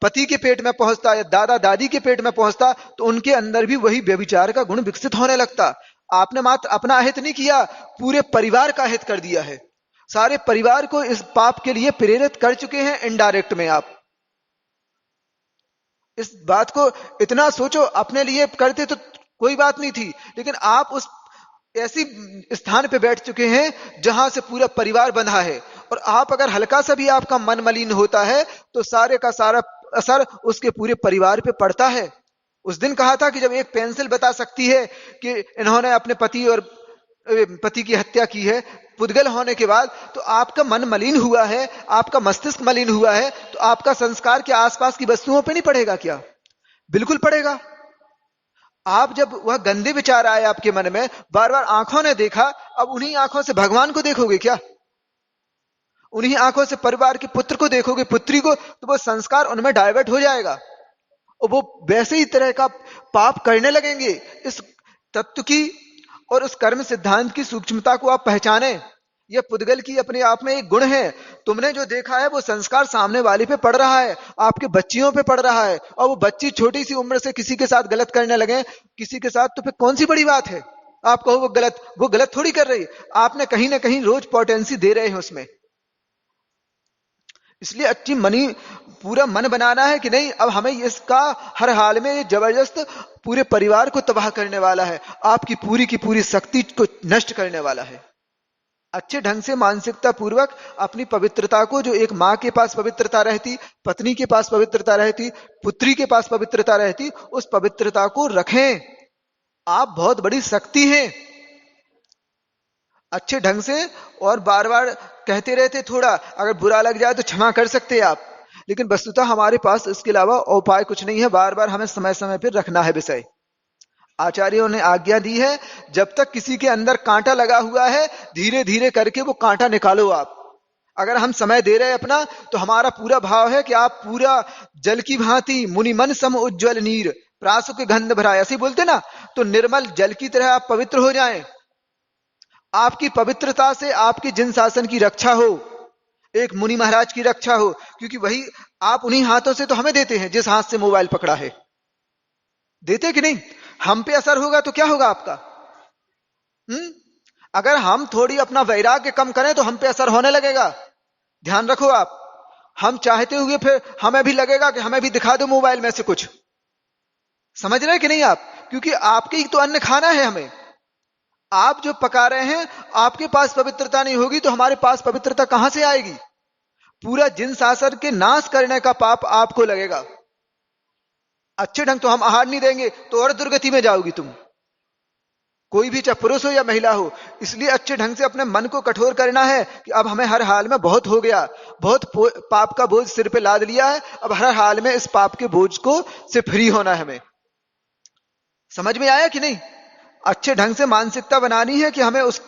पति के पेट में पहुंचता या दादा दादी के पेट में पहुंचता, तो उनके अंदर भी वही व्यभिचार का गुण विकसित होने लगता। आपने मात्र अपना हित नहीं किया, पूरे परिवार का हित कर दिया है। सारे परिवार को इस पाप के लिए प्रेरित कर चुके हैं इनडायरेक्ट में आप। इस बात को इतना सोचो, अपने लिए करते तो कोई बात नहीं थी, लेकिन आप उस ऐसी स्थान पे बैठ चुके हैं जहां से पूरा परिवार बंधा है, और आप अगर हल्का सा भी आपका मन मलिन होता है तो सारे का सारा असर उसके पूरे परिवार पे पड़ता है। उस दिन कहा था कि जब एक पेंसिल बता सकती है कि इन्होंने अपने पति की हत्या की है पुद्गल होने के बाद, तो आपका मन मलिन हुआ है, आपका मस्तिष्क मलिन हुआ है, तो आपका संस्कार के आसपास की वस्तुओं पे नहीं पड़ेगा क्या? बिल्कुल पड़ेगा। आप जब वह गंदे विचार आए आपके मन में, बार बार आंखों ने देखा, अब उन्हीं आंखों से भगवान को देखोगे क्या? उन्हीं आंखों से परिवार के पुत्र को देखोगे, पुत्री को, तो वो संस्कार उनमें डाइवर्ट हो जाएगा और वो वैसे ही तरह का पाप करने लगेंगे। इस तत्व की और उस कर्म सिद्धांत की सूक्ष्मता को आप पहचाने। यह पुद्गल की अपने आप में एक गुण है। तुमने जो देखा है वो संस्कार सामने वाले पे पड़ रहा है, आपके बच्चियों पे पड़ रहा है, और वो बच्ची छोटी सी उम्र से किसी के साथ गलत करने लगे किसी के साथ, तो फिर कौन सी बड़ी बात है? आप कहो वो गलत थोड़ी कर रही, आपने कहीं ना कहीं रोज पोटेंसी दे रहे हैं उसमें। इसलिए अच्छी मनी पूरा मन बनाना है कि नहीं, अब हमें इसका हर हाल में जबरदस्त पूरे परिवार को तबाह करने वाला है, आपकी पूरी की पूरी शक्ति को नष्ट करने वाला है। अच्छे ढंग से मानसिकता पूर्वक अपनी पवित्रता को, जो एक माँ के पास पवित्रता रहती, पत्नी के पास पवित्रता रहती, पुत्री के पास पवित्रता रहती, उस पवित्रता को रखें। आप बहुत बड़ी शक्ति हैं। अच्छे ढंग से, और बार बार कहते रहते, थोड़ा अगर बुरा लग जाए तो क्षमा कर सकते हैं आप, लेकिन वस्तुतः हमारे पास इसके अलावा उपाय कुछ नहीं है। बार बार हमें समय समय पर रखना है विषय। आचार्यों ने आज्ञा दी है, जब तक किसी के अंदर कांटा लगा हुआ है, धीरे धीरे करके वो कांटा निकालो आप। अगर हम समय दे रहे हैं अपना, तो हमारा पूरा भाव है कि आप पूरा जल की भांति मुनि मन सम उज्ज्वल नीर प्रासु के गंध भरा, ऐसे बोलते ना, तो निर्मल जल की तरह आप पवित्र हो जाएं। आपकी पवित्रता से आपकी जिन शासन की रक्षा हो, एक मुनि महाराज की रक्षा हो, क्योंकि वही आप उन्हीं हाथों से तो हमें देते हैं जिस हाथ से मोबाइल पकड़ा है। देते कि नहीं? हम पे असर होगा तो क्या होगा आपका? हम्म? अगर हम थोड़ी अपना वैराग्य कम करें तो हम पे असर होने लगेगा। ध्यान रखो आप। हम चाहते हुए फिर हमें भी लगेगा कि हमें भी दिखा दो मोबाइल में से कुछ। समझ रहे हैं कि नहीं आप? क्योंकि आपके ही तो अन्न खाना है हमें। आप जो पका रहे हैं, आपके पास पवित्रता नहीं होगी तो हमारे पास पवित्रता कहां से आएगी? पूरा जिन शासन के नाश करने का पाप आपको लगेगा। अच्छे ढंग तो हम आहार नहीं देंगे तो और दुर्गति में जाओगी तुम। कोई भी, चाहे पुरुष हो या महिला हो। इसलिए अच्छे ढंग से अपने मन को कठोर करना है कि अब हमें हर हाल में बहुत हो गया, बहुत पाप का बोझ सिर पे लाद लिया है, अब हर हाल में इस पाप के बोझ को से फ्री होना है हमें। समझ में आया कि नहीं? अच्छे ढंग से मानसिकता बनानी है कि हमें उस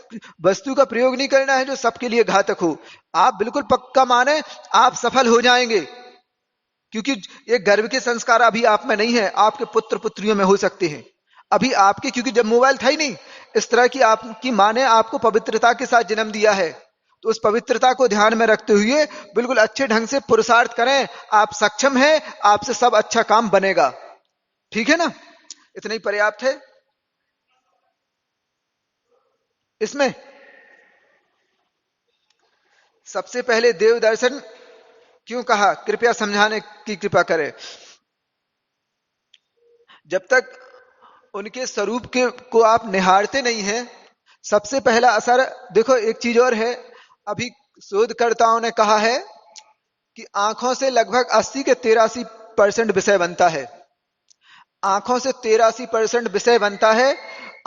वस्तु का प्रयोग नहीं करना है जो सबके लिए घातक हो। आप बिल्कुल पक्का माने, आप सफल हो जाएंगे। क्योंकि ये गर्व के संस्कार अभी आप में नहीं है, आपके पुत्र पुत्रियों में हो सकते हैं। अभी आपके, क्योंकि जब मोबाइल था ही नहीं, इस तरह की आपकी माँ ने आपको पवित्रता के साथ जन्म दिया है, तो उस पवित्रता को ध्यान में रखते हुए बिल्कुल अच्छे ढंग से पुरुषार्थ करें। आप सक्षम हैं, आपसे सब अच्छा काम बनेगा। ठीक है ना? इतना ही पर्याप्त है इसमें। सबसे पहले देव दर्शन क्यों कहा, कृपया समझाने की कृपा करें। जब तक उनके स्वरूप के को आप निहारते नहीं हैं, सबसे पहला असर देखो। एक चीज और है, अभी शोधकर्ताओं ने कहा है कि आंखों से लगभग 80 के 83% विषय बनता है। आंखों से 83% विषय बनता है।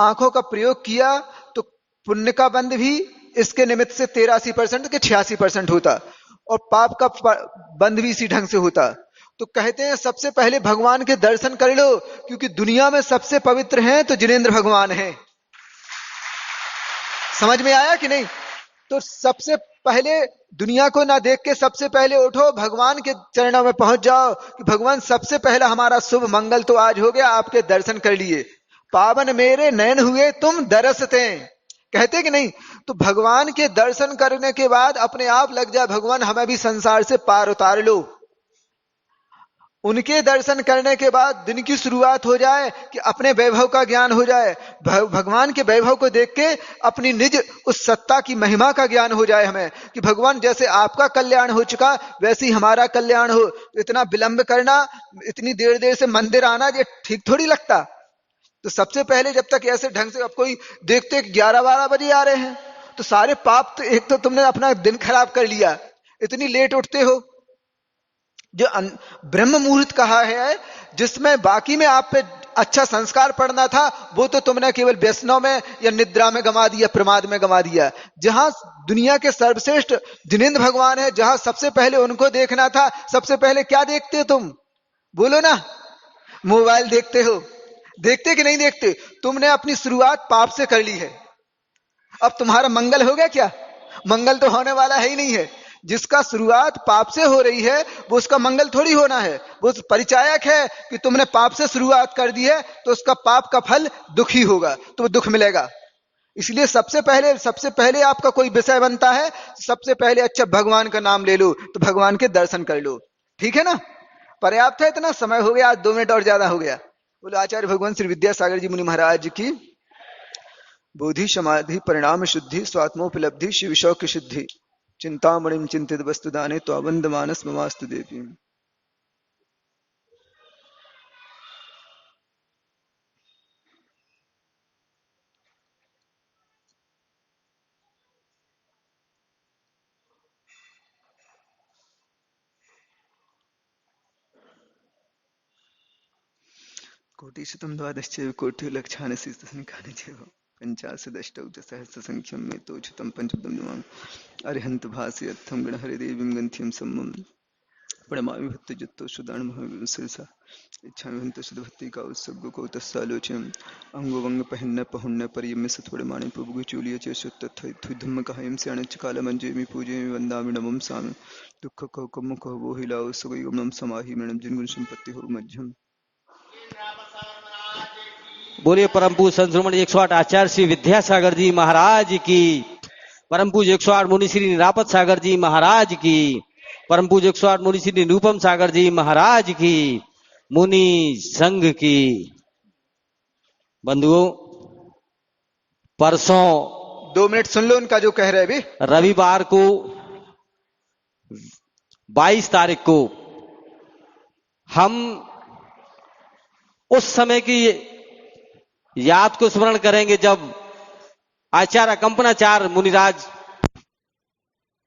आंखों का प्रयोग किया तो पुण्य का बंध भी इसके निमित्त से 83% के 86% होता, और पाप का बंध भी इसी ढंग से होता। तो कहते हैं सबसे पहले भगवान के दर्शन कर लो, क्योंकि दुनिया में सबसे पवित्र हैं तो जिनेंद्र भगवान हैं। समझ में आया कि नहीं? तो सबसे पहले दुनिया को ना देख के सबसे पहले उठो, भगवान के चरणों में पहुंच जाओ कि भगवान सबसे पहला हमारा शुभ मंगल तो आज हो गया, आपके दर्शन कर लिए। पावन मेरे नयन हुए तुम दरसते, कहते कि नहीं? तो भगवान के दर्शन करने के बाद अपने आप लग जाए, भगवान हमें भी संसार से पार उतार लो। उनके दर्शन करने के बाद दिन की शुरुआत हो जाए कि अपने वैभव का ज्ञान हो जाए। भगवान के वैभव को देख के अपनी निज उस सत्ता की महिमा का ज्ञान हो जाए हमें, कि भगवान जैसे आपका कल्याण हो चुका वैसे ही हमारा कल्याण हो। इतना विलंब करना, इतनी देर देर से मंदिर आना, ये ठीक थोड़ी लगता। तो सबसे पहले जब तक ऐसे ढंग से, अब कोई देखते 11-12 बजे आ रहे हैं, तो सारे पाप तो, एक तो तुमने अपना दिन खराब कर लिया, इतनी लेट उठते हो। जो ब्रह्म मुहूर्त कहा है, जिसमें बाकी में आप पे अच्छा संस्कार पड़ना था, वो तो तुमने केवल व्यसनों में या निद्रा में गंवा दिया, प्रमाद में गंवा दिया। जहां दुनिया के सर्वश्रेष्ठ जिनेंद्र भगवान है, जहां सबसे पहले उनको देखना था, सबसे पहले क्या देखते हो तुम? बोलो ना। मोबाइल देखते हो। देखते कि नहीं देखते? तुमने अपनी शुरुआत पाप से कर ली है। अब तुम्हारा मंगल हो गया क्या? मंगल तो होने वाला है ही नहीं है। जिसका शुरुआत पाप से हो रही है वो उसका मंगल थोड़ी होना है। वो परिचायक है कि तुमने पाप से शुरुआत कर दी है, तो उसका पाप का फल दुख ही होगा, तो वो दुख मिलेगा। इसलिए सबसे पहले आपका कोई विषय बनता है, सबसे पहले अच्छा भगवान का नाम ले लो, तो भगवान के दर्शन कर लो। ठीक है ना? पर्याप्त है? इतना समय हो गया, आज 2 मिनट और ज्यादा हो गया। बोलो आचार्य भगवान श्री विद्यासागर जी मुनि महाराज की बोधि समाधि परिणाम शुद्धि स्वात्मोपलब्धि शिव शौक सिद्धि चिंतामणिम चिंतित वस्तु दाने तो अबंध मानस ममास्तु देवी। कोटिशतम द्वादश्चैव कोटि लक्षानि सीतसनिकानि चैव पंचाशदष्टौ च सहस्रसंख्यं मे तोच्युतं पंचपदं अरिहंत भासि अर्थं गणहरिदेवीं गन्थिं सम्मम प्रणमामि भक्तजत्तो सुदानमहंसिरसा इच्छामि हन्त सुधभक्ति का उत्सव को तस्सालोचनम् अंगोवंग पहन्न पहुन्न परियम्य सत्वड़माणे प्रभु चूलिय चुत्थ धम्म कहायम से अनच कालमंजेमि पूजयमि वंदामि नमम सामि दुख कहो कम कहो वो हिलाओ सगुम समाहि मणम जिनगुण संपत्ति हो मध्यम। बोलिए परम पूज्य संत शिरोमणि 108 आचार्य श्री विद्यासागर जी महाराज की, परम पूज्य 108 मुनि श्री निरापत सागर जी महाराज की, परम पूज्य 108 मुनि श्री निरूपम सागर जी महाराज की, मुनि संघ की। बंधुओं, परसों 2 मिनट सुन लो उनका जो कह रहे भी। रविवार को 22 तारीख को हम उस समय की याद को स्मरण करेंगे जब आचार्य कंपनाचार्य मुनिराज